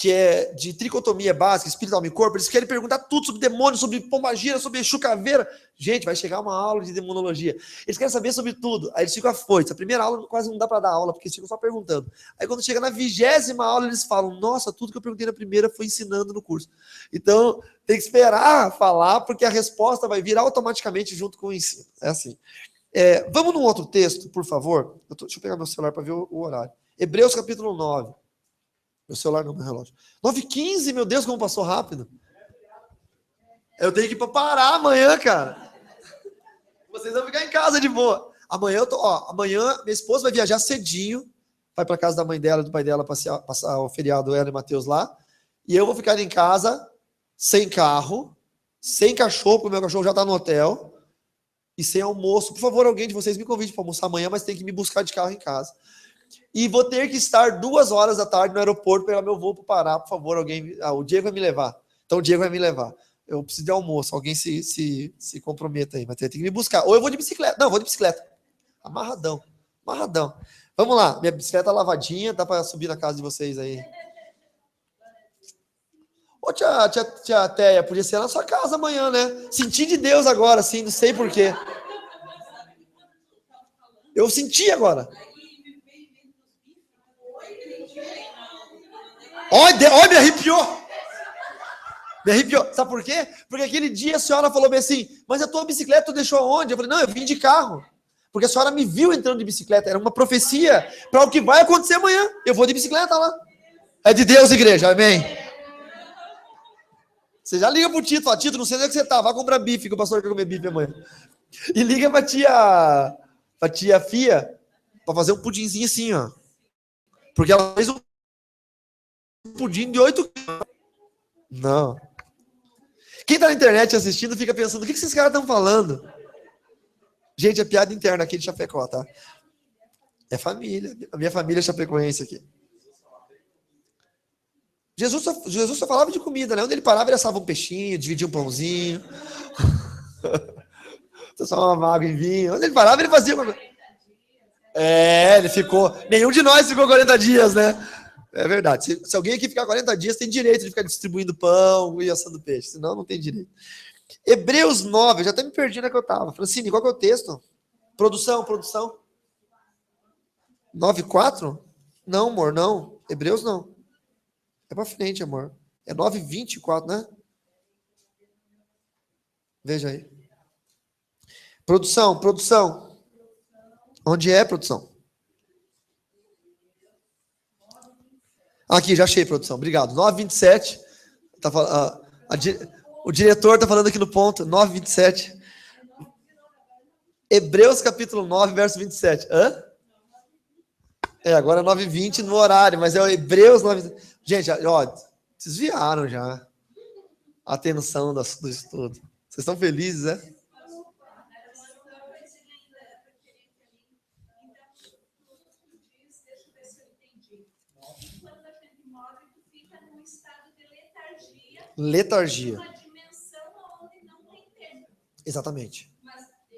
que é de tricotomia básica, espírito, alma e corpo, eles querem perguntar tudo sobre demônio, sobre pombagira, sobre chucaveira. Gente, vai chegar uma aula de demonologia. Eles querem saber sobre tudo. Aí eles ficam afoitos. A primeira aula quase não dá para dar aula, porque eles ficam só perguntando. Aí quando chega na 20ª aula, eles falam, nossa, tudo que eu perguntei na primeira foi ensinando no curso. Então, tem que esperar falar, porque a resposta vai vir automaticamente junto com o ensino. É assim. Vamos num outro texto, por favor. Deixa eu pegar meu celular para ver o horário. Hebreus capítulo 9. Meu celular não, meu relógio. 9h15, meu Deus, como passou rápido. Eu tenho que ir para Pará amanhã, cara. Vocês vão ficar em casa de boa. Amanhã amanhã minha esposa vai viajar cedinho, vai para casa da mãe dela e do pai dela passar o feriado, ela e Matheus lá. E eu vou ficar em casa sem carro, sem cachorro, porque o meu cachorro já está no hotel, e sem almoço. Por favor, alguém de vocês me convide para almoçar amanhã, mas tem que me buscar de carro em casa. E vou ter que estar 2 horas da tarde no aeroporto para pegar meu voo para o Pará, por favor, alguém. O Diego vai me levar. Então o Diego vai me levar. Eu preciso de almoço, alguém se comprometa aí, mas tem que me buscar. Ou eu vou de bicicleta. Não, eu vou de bicicleta. Amarradão. Vamos lá, minha bicicleta lavadinha, dá para subir na casa de vocês aí. Ô, tia Teia, podia ser na sua casa amanhã, né? Senti de Deus agora, sim, não sei porquê. Eu senti agora. Olha, me arrepiou. Me arrepiou. Sabe por quê? Porque aquele dia a senhora falou bem assim, mas a tua bicicleta tu deixou onde? Eu falei, não, eu vim de carro. Porque a senhora me viu entrando de bicicleta. Era uma profecia para o que vai acontecer amanhã. Eu vou de bicicleta lá. É de Deus, igreja. Amém. Você já liga pro Tito. Fala, Tito, não sei onde é que você tá. Vai comprar bife, que o pastor quer comer bife amanhã. E liga pra tia Fia pra fazer um pudinzinho assim, ó. Porque ela fez um pudim de 8 quilos. Não. Quem tá na internet assistindo fica pensando, o que esses caras estão falando? Gente, é piada interna aqui de Chapecó, tá? É família. A minha família é chapecoense aqui. Jesus só falava de comida, né? Onde ele parava, ele assava um peixinho, dividia um pãozinho. Só uma água em vinho. Onde ele parava, ele fazia uma... ele ficou... Nenhum de nós ficou 40 dias, né? É verdade. Se alguém aqui ficar 40 dias, tem direito de ficar distribuindo pão e assando peixe. Senão, não tem direito. Hebreus 9, eu já até me perdi na que eu estava. Francine, qual que é o texto? Produção. 9:4? Não, amor, não. Hebreus não. É para frente, amor. É 9:24, né? Veja aí. Produção. Onde é, produção? Aqui, já achei, produção. Obrigado. 9:27. Tá, o diretor está falando aqui no ponto. 9:27. Hebreus capítulo 9, verso 27. Hã? Agora é 9:20 no horário, mas é o Hebreus 9. Gente, ó, vocês viaram já a atenção do estudo. Vocês estão felizes, né? Letargia. Exatamente.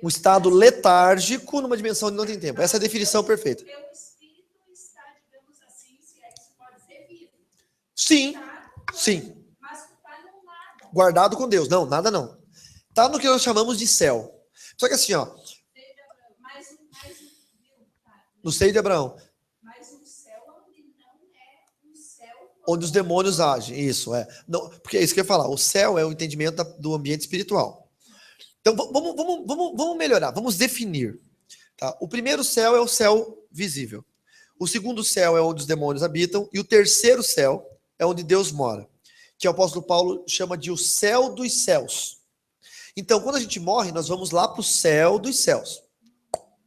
Um estado letárgico numa dimensão onde não tem tempo. Essa é a definição perfeita. Sim. Guardado com Deus. Não, nada não. Tá no que nós chamamos de céu. Só que assim, ó. No seio de Abraão. Onde os demônios agem. Isso, é. Não, porque é isso que eu ia falar. O céu é o entendimento do ambiente espiritual. Então, vamos melhorar. Vamos definir. Tá? O primeiro céu é o céu visível. O segundo céu é onde os demônios habitam. E o terceiro céu é onde Deus mora. Que o apóstolo Paulo chama de o céu dos céus. Então, quando a gente morre, nós vamos lá para o céu dos céus.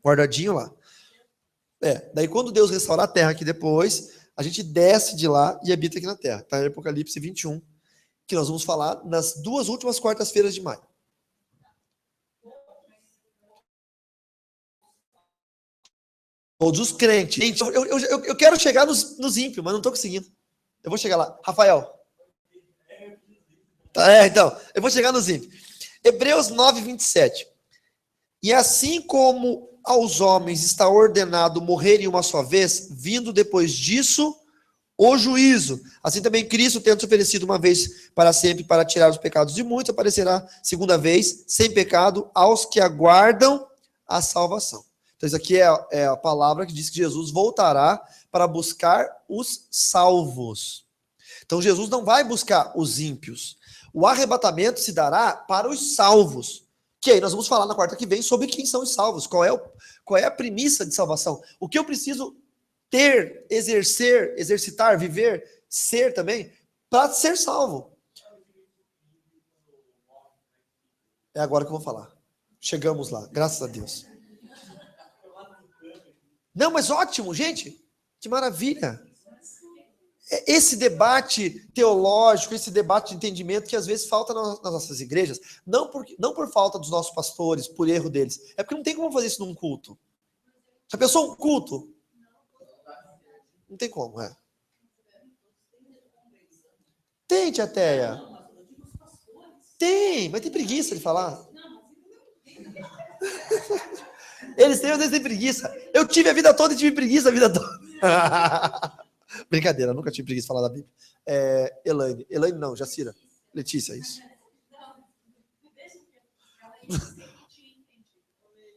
Guardadinho lá. Daí quando Deus restaurar a terra aqui depois, a gente desce de lá e habita aqui na terra. Tá em Apocalipse 21, que nós vamos falar nas 2 últimas quartas-feiras de maio. Todos os crentes. Gente, eu quero chegar nos ímpios, mas não estou conseguindo. Eu vou chegar lá. Rafael. Então, eu vou chegar nos ímpios. Hebreus 9, 27. E assim como aos homens está ordenado morrerem uma só vez, vindo depois disso o juízo. Assim também Cristo, tendo se oferecido uma vez para sempre para tirar os pecados de muitos, aparecerá segunda vez, sem pecado, aos que aguardam a salvação. Então isso aqui é a palavra que diz que Jesus voltará para buscar os salvos. Então Jesus não vai buscar os ímpios. O arrebatamento se dará para os salvos. Que aí nós vamos falar na quarta que vem sobre quem são os salvos. Qual é a premissa de salvação? O que eu preciso ter, exercer, exercitar, viver, ser também, para ser salvo. É agora que eu vou falar. Chegamos lá, graças a Deus. Não, mas ótimo, gente. Que maravilha. Esse debate teológico, esse debate de entendimento que às vezes falta nas nossas igrejas, não por falta dos nossos pastores, por erro deles, é porque não tem como fazer isso num culto. Já pensou um culto? Não tem como, Tem, tia Teia. Tem, mas tem preguiça de falar. Eles têm, às vezes, têm preguiça. Eu tive a vida toda e tive preguiça a vida toda. Brincadeira, nunca tive preguiça de falar da Bíblia. Elaine não, Jacira. Letícia, isso.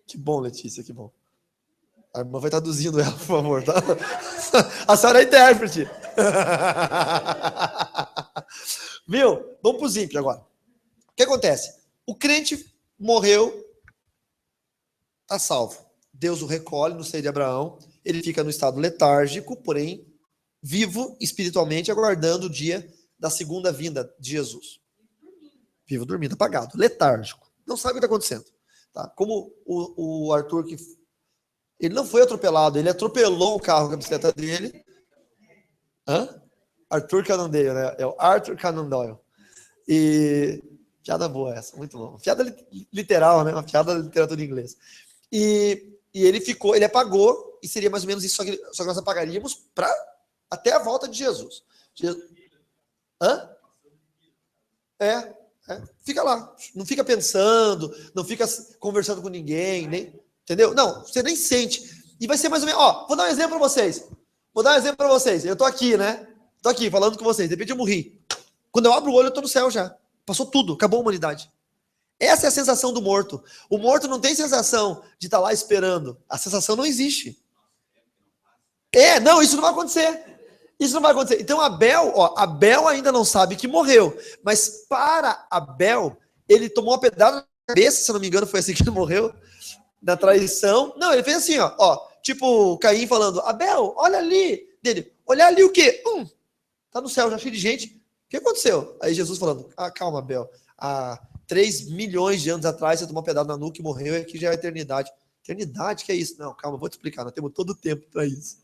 Que bom, Letícia, que bom. A irmã vai traduzindo ela, por favor, tá? A senhora é intérprete. Viu? Vamos para os ímpios agora. O que acontece? O crente morreu, está salvo. Deus o recolhe no seio de Abraão. Ele fica no estado letárgico, porém vivo espiritualmente, aguardando o dia da segunda vinda de Jesus. Vivo dormindo, apagado, letárgico. Não sabe o que está acontecendo. Tá? Como o Arthur, que ele não foi atropelado, ele atropelou o carro com a bicicleta dele. Arthur Conan Doyle, né? É o Arthur Conan Doyle. E piada boa essa, muito boa. Piada literal, né? Uma piada da literatura em inglês. E ele apagou, e seria mais ou menos isso, só que nós apagaríamos para até a volta de Jesus. Fica lá, não fica pensando, não fica conversando com ninguém, entendeu? Não, você nem sente. E vai ser mais ou menos, vou dar um exemplo para vocês. Eu tô aqui, né? Tô aqui falando com vocês, de repente eu morri. Quando eu abro o olho, eu tô no céu já. Passou tudo, acabou a humanidade. Essa é a sensação do morto. O morto não tem sensação de estar lá esperando. A sensação não existe. Não, isso não vai acontecer. Isso não vai acontecer. Então Abel ainda não sabe que morreu. Mas para Abel, ele tomou uma pedrada na cabeça, se não me engano, foi assim que ele morreu, na traição. Não, ele fez assim, tipo Caim falando, Abel, olha ali. Dele, olha ali o quê? Tá no céu já cheio de gente. O que aconteceu? Aí Jesus falando, calma, Abel. Há 3 milhões de anos atrás você tomou uma pedrada na nuca e morreu, e aqui já é a eternidade. Eternidade, que é isso? Não, calma, eu vou te explicar. Nós temos todo o tempo para isso.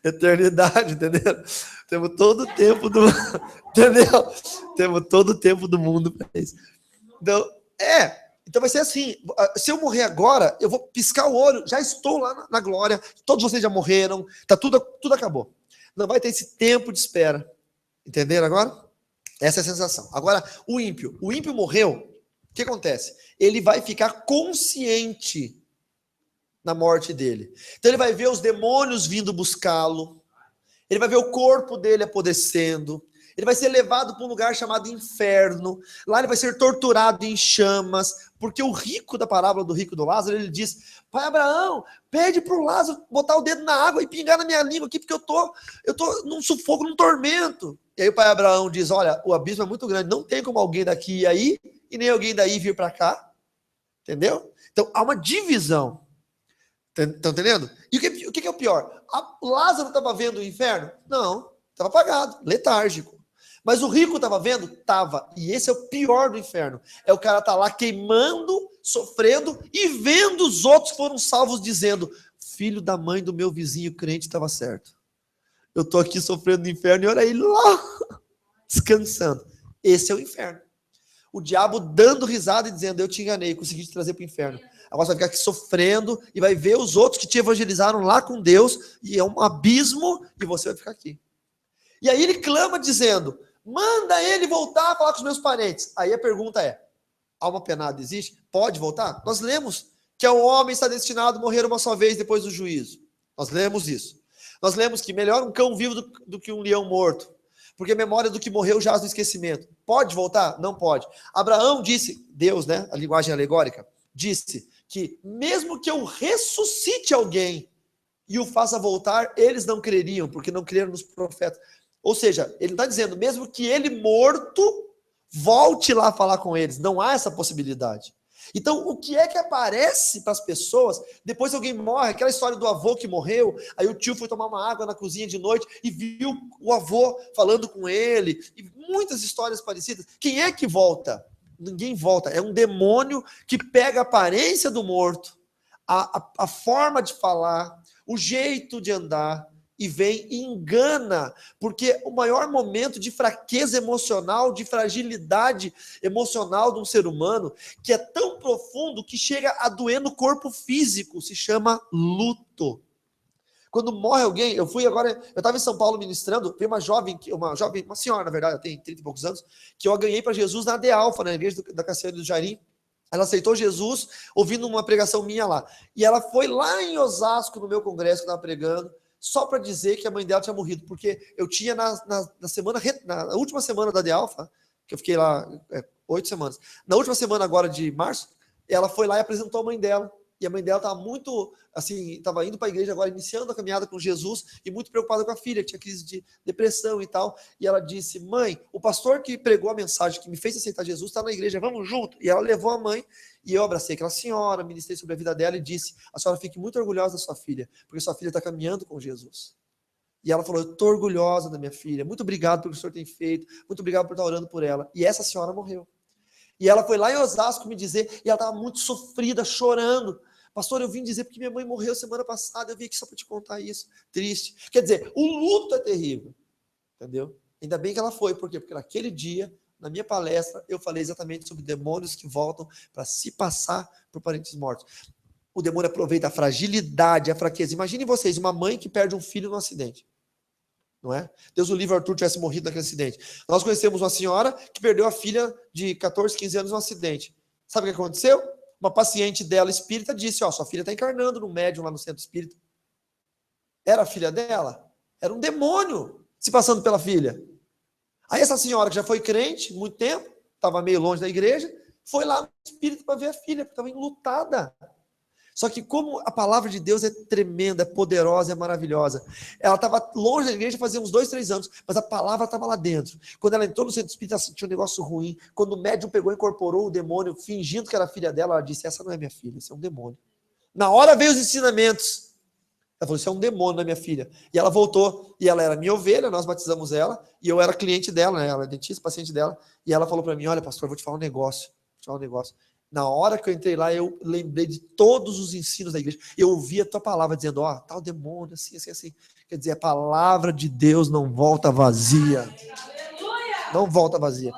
Eternidade, entendeu? Temos todo o tempo do mundo, entendeu? Temos todo o tempo do mundo para isso. Então vai ser assim, se eu morrer agora, eu vou piscar o olho, já estou lá na glória, todos vocês já morreram, tudo acabou. Não vai ter esse tempo de espera. Entenderam agora? Essa é a sensação. Agora, o ímpio morreu, o que acontece? Ele vai ficar consciente na morte dele. Então ele vai ver os demônios vindo buscá-lo, ele vai ver o corpo dele apodrecendo, ele vai ser levado para um lugar chamado inferno, lá ele vai ser torturado em chamas, porque o rico da parábola do rico do Lázaro, ele diz, pai Abraão, pede para o Lázaro botar o dedo na água e pingar na minha língua aqui, porque eu tô num sufoco, num tormento. E aí o pai Abraão diz, olha, o abismo é muito grande, não tem como alguém daqui ir aí, e nem alguém daí vir para cá, entendeu? Então há uma divisão. Estão entendendo? E o que é o pior? Lázaro estava vendo o inferno? Não, estava apagado, letárgico. Mas o rico estava vendo? Estava. E esse é o pior do inferno. É o cara tá lá queimando, sofrendo e vendo os outros que foram salvos dizendo, filho da mãe do meu vizinho crente estava certo. Eu estou aqui sofrendo no inferno e olha ele lá, descansando. Esse é o inferno. o diabo dando risada e dizendo, eu te enganei, consegui te trazer para o inferno. Agora você vai ficar aqui sofrendo e vai ver os outros que te evangelizaram lá com Deus, e é um abismo, e você vai ficar aqui. E aí ele clama dizendo, manda ele voltar a falar com os meus parentes. Aí a pergunta é, alma penada existe? Pode voltar? Nós lemos que o homem está destinado a morrer uma só vez depois do juízo. Nós lemos isso. Nós lemos que melhor um cão vivo do que um leão morto, porque a memória do que morreu jaz no esquecimento. Pode voltar? Não pode. Abraão disse, Deus, né, a linguagem alegórica, disse que mesmo que eu ressuscite alguém e o faça voltar, eles não creriam, porque não creram nos profetas. Ou seja, ele está dizendo, mesmo que ele morto, volte lá falar com eles. Não há essa possibilidade. Então, o que é que aparece para as pessoas, depois que alguém morre, aquela história do avô que morreu, aí o tio foi tomar uma água na cozinha de noite e viu o avô falando com ele, e muitas histórias parecidas. Quem é que volta? Ninguém volta, é um demônio que pega a aparência do morto, a forma de falar, o jeito de andar, e vem e engana, porque o maior momento de fraqueza emocional, de fragilidade emocional de um ser humano, que é tão profundo que chega a doer no corpo físico, se chama luto. Quando morre alguém, eu estava em São Paulo ministrando, veio uma senhora, na verdade, ela tem 30 e poucos anos, que eu ganhei para Jesus na De Alfa, na igreja da Cassiane do Jairim. Ela aceitou Jesus ouvindo uma pregação minha lá. E ela foi lá em Osasco, no meu congresso que eu estava pregando, só para dizer que a mãe dela tinha morrido, porque eu tinha na última semana da De Alfa, que eu fiquei lá 8 semanas, na última semana agora de março, ela foi lá e apresentou a mãe dela, e a mãe dela estava muito, assim, estava indo para a igreja agora, iniciando a caminhada com Jesus, e muito preocupada com a filha, que tinha crise de depressão e tal, e ela disse, mãe, o pastor que pregou a mensagem, que me fez aceitar Jesus, está na igreja, vamos junto, e ela levou a mãe, e eu abracei aquela senhora, ministrei sobre a vida dela e disse, a senhora fique muito orgulhosa da sua filha, porque sua filha está caminhando com Jesus. E ela falou, eu estou orgulhosa da minha filha, muito obrigado pelo que o senhor tem feito, muito obrigado por estar orando por ela. E essa senhora morreu. E ela foi lá em Osasco me dizer, e ela estava muito sofrida, chorando. Pastor, eu vim dizer porque minha mãe morreu semana passada, eu vim aqui só para te contar isso. Triste. Quer dizer, o luto é terrível. Entendeu? Ainda bem que ela foi, por quê? Porque naquele dia, na minha palestra, eu falei exatamente sobre demônios que voltam para se passar por parentes mortos. O demônio aproveita a fragilidade, a fraqueza. Imaginem vocês, uma mãe que perde um filho num acidente. Não é? Deus o livre, Arthur tivesse morrido naquele acidente. Nós conhecemos uma senhora que perdeu a filha de 14, 15 anos num acidente. Sabe o que aconteceu? Uma paciente dela, espírita, disse, ó, sua filha está encarnando no médium lá no centro espírita. Era a filha dela? Era um demônio se passando pela filha. Aí essa senhora que já foi crente, muito tempo, estava meio longe da igreja, foi lá no espírito para ver a filha, porque estava enlutada. Só que como a palavra de Deus é tremenda, é poderosa, é maravilhosa. Ela estava longe da igreja fazia uns 2, 3 anos, mas a palavra estava lá dentro. Quando ela entrou no centro espírita, ela sentiu um negócio ruim. Quando o médium pegou e incorporou o demônio, fingindo que era filha dela, ela disse, essa não é minha filha, isso é um demônio. Na hora veio os ensinamentos. Ela falou, isso é um demônio na minha filha. E ela voltou, e ela era minha ovelha, nós batizamos ela, e eu era cliente dela, né? Ela é dentista, paciente dela, e ela falou para mim, olha, pastor, eu vou te falar um negócio. Na hora que eu entrei lá, eu lembrei de todos os ensinos da igreja. Eu ouvi a tua palavra dizendo, ó, tal demônio, assim, assim, assim. Quer dizer, a palavra de Deus não volta vazia. Não volta vazia.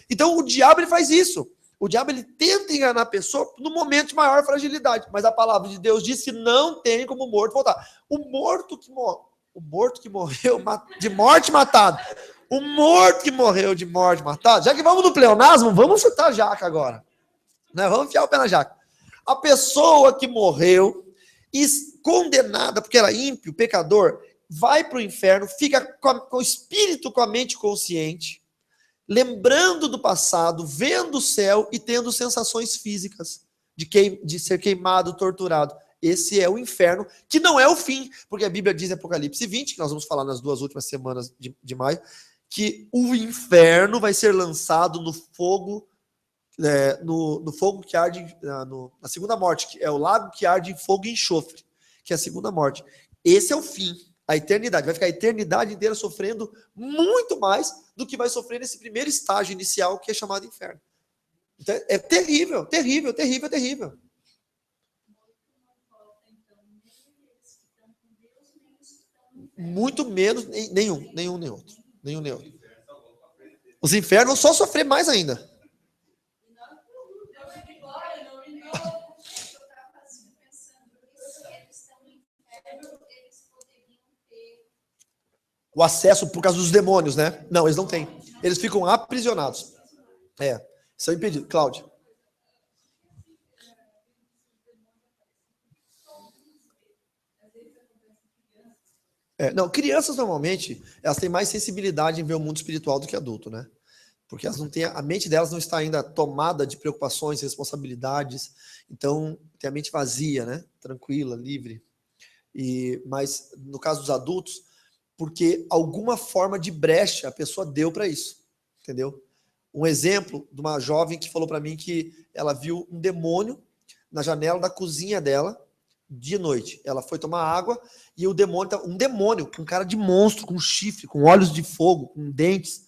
Então, o diabo, ele faz isso. O diabo, ele tenta enganar a pessoa no momento de maior fragilidade. Mas a palavra de Deus diz que não tem como o morto voltar. O morto que morreu de morte matado. O morto que morreu de morte matado. Já que vamos no pleonasmo, vamos chutar a jaca agora. Né? Vamos enfiar o pé na jaca. A pessoa que morreu, condenada porque era ímpio, pecador, vai para o inferno, fica com o espírito, com a mente consciente, lembrando do passado, vendo o céu e tendo sensações físicas de ser queimado, torturado. Esse é o inferno, que não é o fim, porque a Bíblia diz em Apocalipse 20, que nós vamos falar nas 2 últimas semanas de maio, que o inferno vai ser lançado no fogo, no fogo que arde, na segunda morte, que é o lago que arde em fogo e enxofre, que é a segunda morte. Esse é o fim, a eternidade. Vai ficar a eternidade inteira sofrendo muito mais do que vai sofrer nesse primeiro estágio inicial, que é chamado inferno. Então, é terrível, terrível, terrível, terrível. Muito menos, nenhum nem outro. Os infernos vão só sofrer mais ainda. o acesso por causa dos demônios, né? Não, eles não têm. Eles ficam aprisionados. São impedidos. Cláudia. Não, crianças normalmente, elas têm mais sensibilidade em ver o mundo espiritual do que adulto, né? Porque elas não têm, a mente delas não está ainda tomada de preocupações, responsabilidades. Então, tem a mente vazia, né? Tranquila, livre. Mas no caso dos adultos, porque alguma forma de brecha a pessoa deu para isso, entendeu? Um exemplo de uma jovem que falou para mim que ela viu um demônio na janela da cozinha dela de noite. Ela foi tomar água e o demônio, um demônio com cara de monstro, com chifre, com olhos de fogo, com dentes,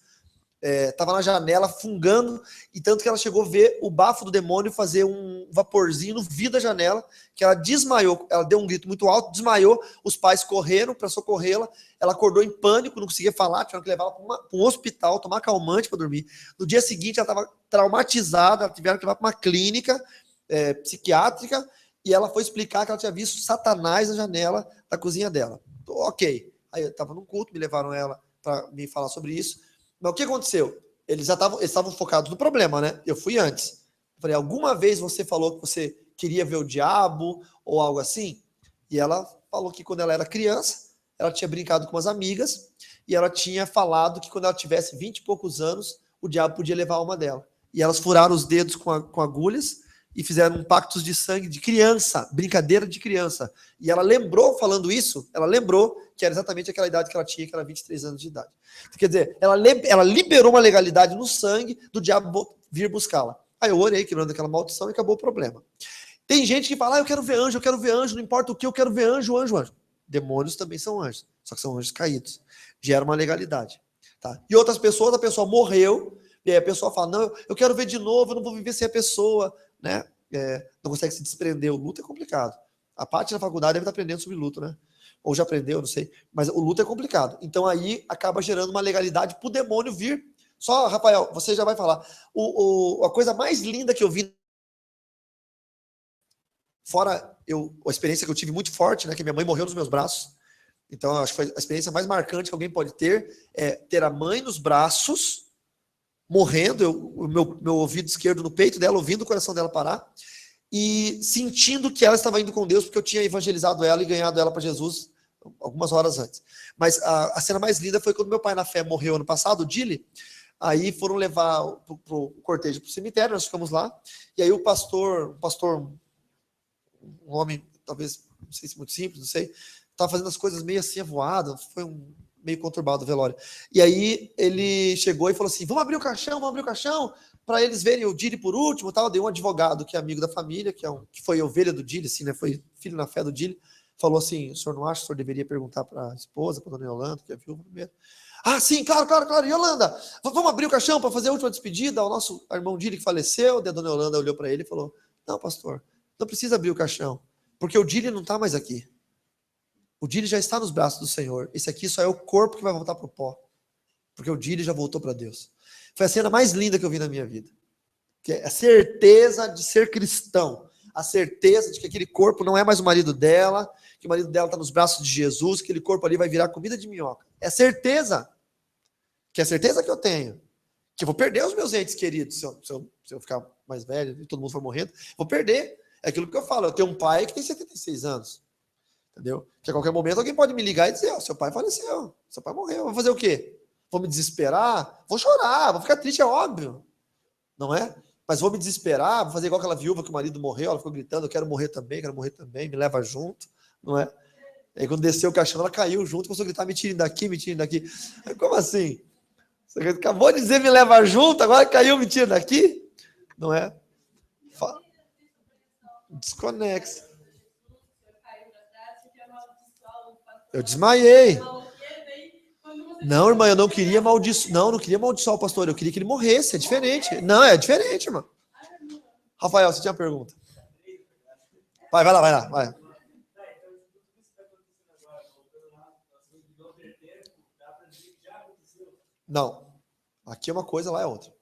estava na janela fungando, e tanto que ela chegou a ver o bafo do demônio fazer um vaporzinho no vidro da janela, que ela desmaiou, ela deu um grito muito alto, desmaiou, os pais correram para socorrê-la, ela acordou em pânico, não conseguia falar, tiveram que levar ela para um hospital, tomar calmante para dormir. No dia seguinte ela estava traumatizada, tiveram que levar para uma clínica psiquiátrica, e ela foi explicar que ela tinha visto Satanás na janela da cozinha dela. Ok. Aí eu estava num culto, me levaram ela para me falar sobre isso. Mas o que aconteceu? Eles estavam focados no problema, né? Eu fui antes. Eu falei, alguma vez você falou que você queria ver o diabo ou algo assim? E ela falou que quando ela era criança, ela tinha brincado com umas amigas e ela tinha falado que quando ela tivesse 20 e poucos anos, o diabo podia levar a alma dela. E elas furaram os dedos com agulhas e fizeram pactos de sangue de criança, brincadeira de criança. E ela lembrou, falando isso, ela lembrou que era exatamente aquela idade que ela tinha, que era 23 anos de idade. Quer dizer, ela liberou uma legalidade no sangue do diabo vir buscá-la. Aí eu orei, quebrando aquela maldição, e acabou o problema. Tem gente que fala, eu quero ver anjo, não importa o que, eu quero ver anjo. Demônios também são anjos, só que são anjos caídos. Gera uma legalidade. Tá? E outras pessoas, a pessoa morreu, e aí a pessoa fala, não, eu quero ver de novo, eu não vou viver sem a pessoa, né? Não consegue se desprender. O luto é complicado. A parte da faculdade deve estar aprendendo sobre luto, né? Ou já aprendeu, não sei. Mas o luto é complicado. Então aí acaba gerando uma legalidade para o demônio vir. Só, Rafael, você já vai falar. A coisa mais linda que eu vi, fora a experiência que eu tive muito forte, né? Que minha mãe morreu nos meus braços. Então acho que foi a experiência mais marcante que alguém pode ter, é ter a mãe nos braços, morrendo, o meu ouvido esquerdo no peito dela, ouvindo o coração dela parar, e sentindo que ela estava indo com Deus, porque eu tinha evangelizado ela e ganhado ela para Jesus algumas horas antes. Mas a cena mais linda foi quando meu pai na fé morreu ano passado, o Dili. Aí foram levar o cortejo para o cemitério, nós ficamos lá, e aí o pastor, um homem, talvez, não sei se muito simples, não sei, estava fazendo as coisas meio assim, avoado, foi meio conturbado o velório. E aí ele chegou e falou assim, vamos abrir o caixão, para eles verem o Dili por último, tal. Deu um advogado que é amigo da família, que foi ovelha do Dili, assim, né, foi filho na fé do Dili, falou assim, o senhor não acha que o senhor deveria perguntar para a esposa, para a dona Yolanda, que é a viúva primeiro? Ah, sim, claro, Yolanda, vamos abrir o caixão para fazer a última despedida ao nosso irmão Dili que faleceu. Daí a dona Yolanda olhou para ele e falou, não, pastor, não precisa abrir o caixão, porque o Dili não está mais aqui. O Dili já está nos braços do Senhor. Esse aqui só é o corpo que vai voltar para o pó, porque o Dili já voltou para Deus. Foi a cena mais linda que eu vi na minha vida. Que é a certeza de ser cristão, a certeza de que aquele corpo não é mais o marido dela, que o marido dela está nos braços de Jesus, que aquele corpo ali vai virar comida de minhoca. É certeza. Que é a certeza que eu tenho. Que eu vou perder os meus entes queridos se eu ficar mais velho e todo mundo for morrendo. Vou perder. É aquilo que eu falo. Eu tenho um pai que tem 76 anos. Entendeu? Que a qualquer momento alguém pode me ligar e dizer, seu pai faleceu, seu pai morreu. Vou fazer o quê? Vou me desesperar? Vou chorar, vou ficar triste, é óbvio. Não é? Mas vou me desesperar, vou fazer igual aquela viúva que o marido morreu, ela ficou gritando, eu quero morrer também, me leva junto, não é? Aí quando desceu o caixão, ela caiu junto, começou a gritar, me tirem daqui. Aí, como assim? Você acabou de dizer me leva junto, agora caiu, me tira daqui? Não é? Desconexa. Eu desmaiei. Não, irmã, eu não queria amaldiçoar o pastor, eu queria que ele morresse, é diferente. Não, é diferente, irmão. Rafael, você tinha uma pergunta. Vai lá. Não. Aqui é uma coisa, lá é outra.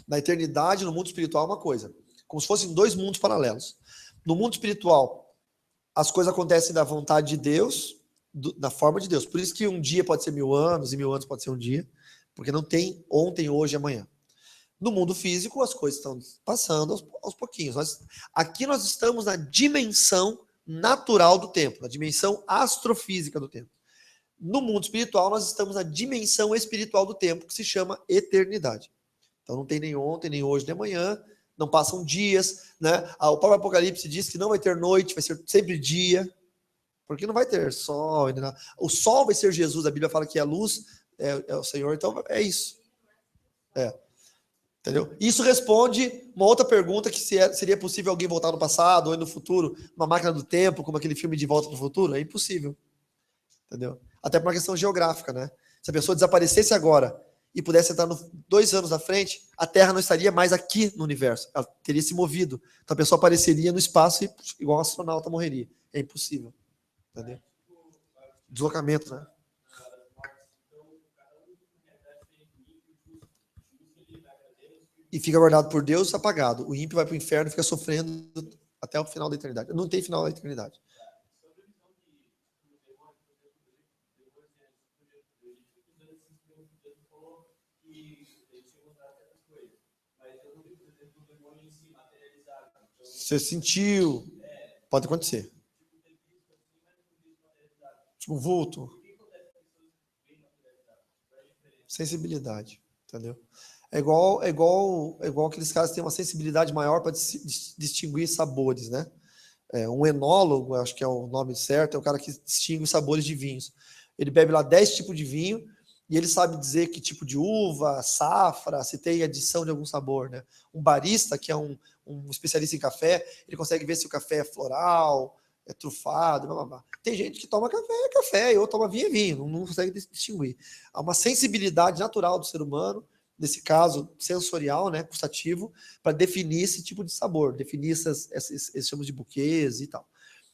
Na eternidade, no mundo espiritual, é uma coisa. Como se fossem dois mundos paralelos. No mundo espiritual, as coisas acontecem da vontade de Deus, na forma de Deus. Por isso que um dia pode ser 1000 anos e 1000 anos pode ser um dia, porque não tem ontem, hoje e amanhã. No mundo físico, as coisas estão passando aos pouquinhos. Aqui nós estamos na dimensão natural do tempo, na dimensão astrofísica do tempo. No mundo espiritual, nós estamos na dimensão espiritual do tempo, que se chama eternidade. Então não tem nem ontem, nem hoje, nem amanhã, não passam dias, né? O próprio Apocalipse diz que não vai ter noite, vai ser sempre dia, porque não vai ter sol. O sol vai ser Jesus, a Bíblia fala que a luz é o Senhor, então é isso. Entendeu? Isso responde uma outra pergunta, que seria possível alguém voltar no passado ou no futuro, uma máquina do tempo, como aquele filme De Volta para o Futuro? É impossível. Entendeu? Até por uma questão geográfica, né? Se a pessoa desaparecesse agora e pudesse estar 2 anos na frente, a Terra não estaria mais aqui no universo. Ela teria se movido. Então a pessoa apareceria no espaço e igual um astronauta morreria. É impossível. Entendeu? Deslocamento, né? E fica guardado por Deus apagado. O ímpio vai para o inferno e fica sofrendo até o final da eternidade. Não tem final da eternidade. Você sentiu. Pode acontecer. Tipo um vulto. Sensibilidade. Entendeu? É igual aqueles caras que têm uma sensibilidade maior para distinguir sabores, né? Um enólogo, acho que é o nome certo, é o cara que distingue os sabores de vinhos. Ele bebe lá 10 tipos de vinho e ele sabe dizer que tipo de uva, safra, se tem adição de algum sabor, né? Um barista, que é um especialista em café, ele consegue ver se o café é floral, é trufado, blá, blá, blá. Tem gente que toma café, e outro toma vinho, vinho, não consegue distinguir. Há uma sensibilidade natural do ser humano, nesse caso sensorial, né, gustativo, para definir esse tipo de sabor, definir esses chamamos de buquês e tal.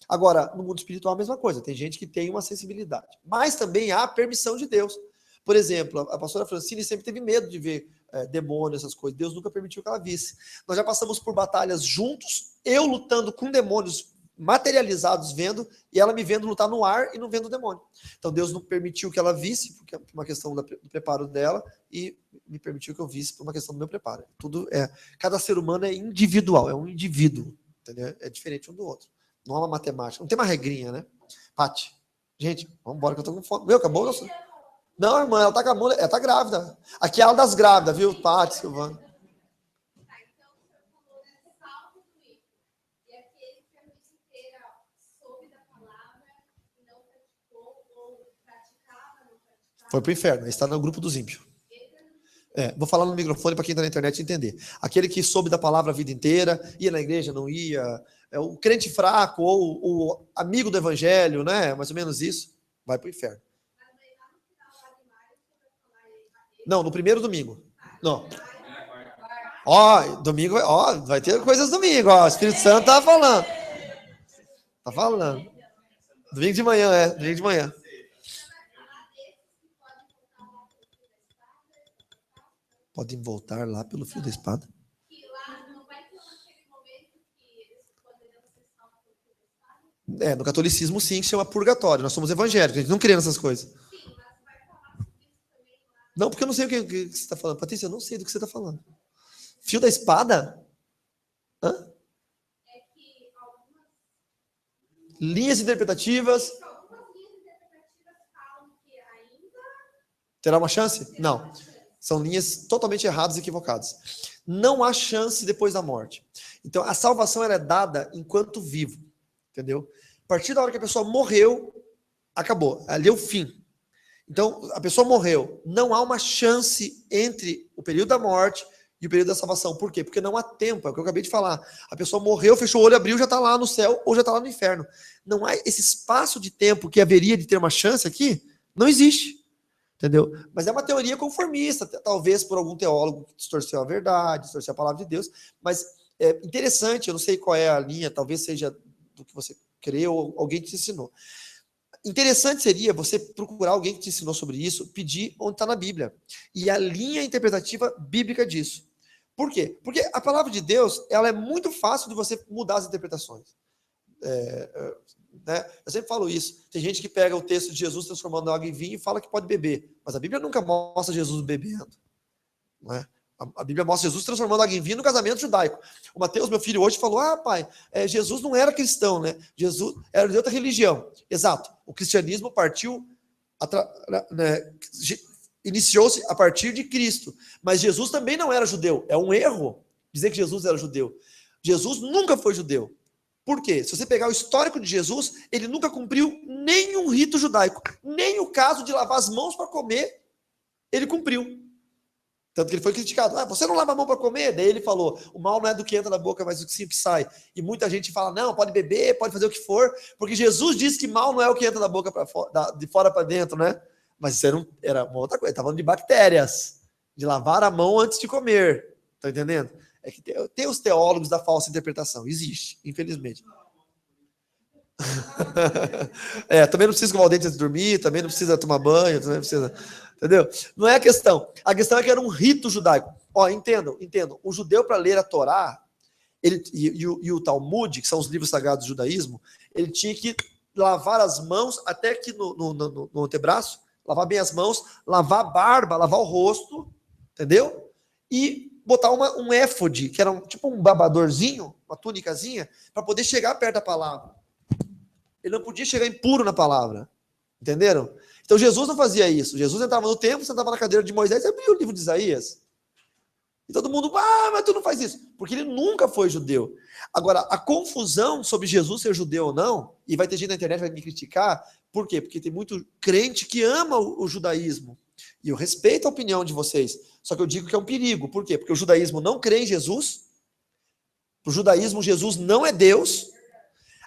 Agora, no mundo espiritual a mesma coisa, tem gente que tem uma sensibilidade, mas também há a permissão de Deus. Por exemplo, a pastora Francine sempre teve medo de ver demônios, essas coisas. Deus nunca permitiu que ela visse. Nós já passamos por batalhas juntos, eu lutando com demônios materializados vendo, e ela me vendo lutar no ar e não vendo o demônio. Então Deus não permitiu que ela visse, porque é uma questão do preparo dela, e me permitiu que eu visse por uma questão do meu preparo. Cada ser humano é individual, é um indivíduo, entendeu? É diferente um do outro. Não há uma matemática, não tem uma regrinha, né? Pati, gente, vamos embora que eu tô com fome. Meu, acabou o nosso... Não, irmã, ela tá com a mão, ela tá grávida. Aqui é a aula das grávidas, viu, Pati, Silvana? Foi pro inferno, ele está no grupo dos ímpios. Vou falar no microfone para quem está na internet entender. Aquele que soube da palavra a vida inteira, ia na igreja, não ia, o crente fraco ou o amigo do evangelho, né? Mais ou menos isso, vai pro inferno. Não, no primeiro domingo. Não. Domingo, vai ter coisas domingo, o Espírito Santo tá falando. Tá falando. Domingo de manhã, domingo de manhã. Podem voltar lá pelo fio da espada. No catolicismo, sim, que chama purgatório. Nós somos evangélicos, a gente não crê nessas coisas. Não, porque eu não sei o que você está falando. Patrícia, eu não sei do que você está falando. Fio da espada? Hã? Linhas interpretativas. Terá uma chance? Não. São linhas totalmente erradas e equivocadas. Não há chance depois da morte. Então, a salvação ela é dada enquanto vivo. Entendeu? A partir da hora que a pessoa morreu, acabou. Ali é o fim. Então, a pessoa morreu. Não há uma chance entre o período da morte e o período da salvação. Por quê? Porque não há tempo. É o que eu acabei de falar. A pessoa morreu, fechou o olho, abriu, já está lá no céu ou já está lá no inferno. Não há esse espaço de tempo que haveria de ter uma chance aqui. Não existe. Entendeu? Mas é uma teoria conformista, talvez por algum teólogo que distorceu a verdade, distorceu a palavra de Deus, mas é interessante, eu não sei qual é a linha, talvez seja do que você crê ou alguém te ensinou. Interessante seria você procurar alguém que te ensinou sobre isso, pedir onde está na Bíblia, e a linha interpretativa bíblica disso. Por quê? Porque a palavra de Deus, ela é muito fácil de você mudar as interpretações. né? Eu sempre falo isso. Tem gente que pega o texto de Jesus transformando água em vinho e fala que pode beber. Mas a Bíblia nunca mostra Jesus bebendo. Não é? A Bíblia mostra Jesus transformando água em vinho no casamento judaico. O Mateus, meu filho, hoje falou: pai, Jesus não era cristão, né? Jesus era de outra religião. Exato. O cristianismo partiu, né, iniciou-se a partir de Cristo. Mas Jesus também não era judeu. É um erro dizer que Jesus era judeu. Jesus nunca foi judeu. Por quê? Se você pegar o histórico de Jesus, ele nunca cumpriu nenhum rito judaico. Nem o caso de lavar as mãos para comer, ele cumpriu. Tanto que ele foi criticado. Você não lava a mão para comer? Daí ele falou: o mal não é do que entra na boca, mas do que sai. E muita gente fala: não, pode beber, pode fazer o que for, porque Jesus disse que mal não é o que entra da boca de fora para dentro, né? Mas isso era uma outra coisa. Estava falando de bactérias, de lavar a mão antes de comer. Tá entendendo? É que tem os teólogos da falsa interpretação. Existe, infelizmente. Também não precisa escovar o dente antes de dormir, também não precisa tomar banho, também não precisa. Entendeu? Não é a questão. A questão é que era um rito judaico. Entendam. O judeu, para ler a Torá, e o Talmud, que são os livros sagrados do judaísmo, ele tinha que lavar as mãos, até que no antebraço, lavar bem as mãos, lavar a barba, lavar o rosto, entendeu? E botar um éfode, que era tipo um babadorzinho, uma tunicazinha, para poder chegar perto da palavra. Ele não podia chegar impuro na palavra. Entenderam? Então Jesus não fazia isso. Jesus entrava no templo, sentava na cadeira de Moisés e abria o livro de Isaías. E todo mundo, mas tu não faz isso. Porque ele nunca foi judeu. Agora, a confusão sobre Jesus ser judeu ou não, e vai ter gente na internet que vai me criticar, por quê? Porque tem muito crente que ama o judaísmo. E eu respeito a opinião de vocês. Só que eu digo que é um perigo. Por quê? Porque o judaísmo não crê em Jesus. Para o judaísmo, Jesus não é Deus.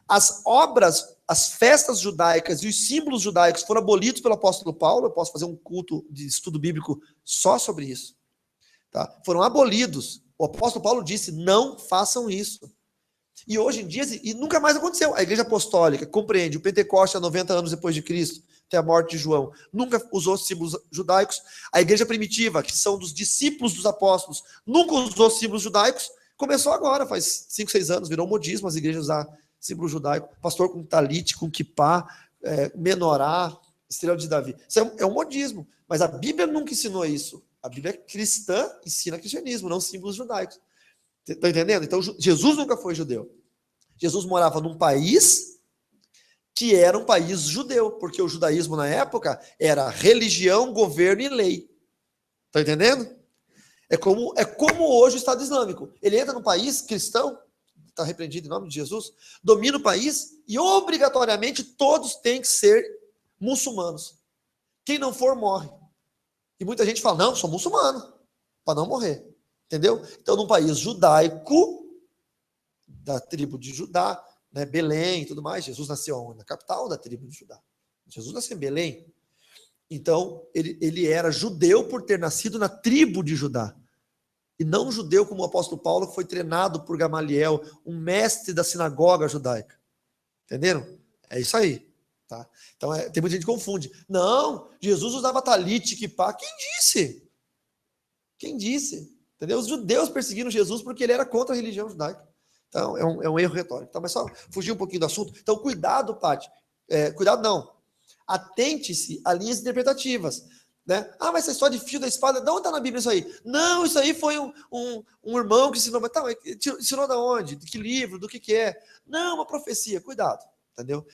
As obras, as festas judaicas e os símbolos judaicos foram abolidos pelo apóstolo Paulo. Eu posso fazer um culto de estudo bíblico só sobre isso. Tá? Foram abolidos. O apóstolo Paulo disse: não façam isso. E hoje em dia, e nunca mais aconteceu. A igreja apostólica compreende, o Pentecoste há 90 anos depois de Cristo, até a morte de João, nunca usou símbolos judaicos. A igreja primitiva, que são dos discípulos dos apóstolos, nunca usou símbolos judaicos. Começou agora, faz 5, 6 anos, virou modismo as igrejas usar símbolo judaico, pastor com talit, com kippá, menorá, estrela de Davi. Isso é um modismo, mas a Bíblia nunca ensinou isso. A Bíblia cristã ensina cristianismo, não símbolos judaicos. Estão entendendo? Então, Jesus nunca foi judeu. Jesus morava num país que era um país judeu, porque o judaísmo na época era religião, governo e lei. Estão entendendo? É como hoje o Estado Islâmico. Ele entra num país cristão, está repreendido em nome de Jesus, domina o país e obrigatoriamente todos têm que ser muçulmanos. Quem não for, morre. E muita gente fala: não, sou muçulmano, para não morrer. Entendeu? Então, num país judaico, da tribo de Judá, né, Belém e tudo mais, Jesus nasceu na capital da tribo de Judá. Jesus nasceu em Belém. Então, ele era judeu por ter nascido na tribo de Judá. E não judeu como o apóstolo Paulo, que foi treinado por Gamaliel, um mestre da sinagoga judaica. Entenderam? É isso aí. Tá? Então, tem muita gente que confunde. Não, Jesus usava talit, kippá. Quem disse? Quem disse? Entendeu? Os judeus perseguiram Jesus porque ele era contra a religião judaica. Então, é um erro retórico. Então, mas só fugir um pouquinho do assunto. Então, cuidado, Paty. Cuidado não. Atente-se a linhas interpretativas. Né? Mas essa história de fio da espada, de onde está na Bíblia isso aí? Não, isso aí foi um irmão que ensinou. Mas ensinou de onde? De que livro? Do que é? Não, uma profecia. Cuidado. Entendeu?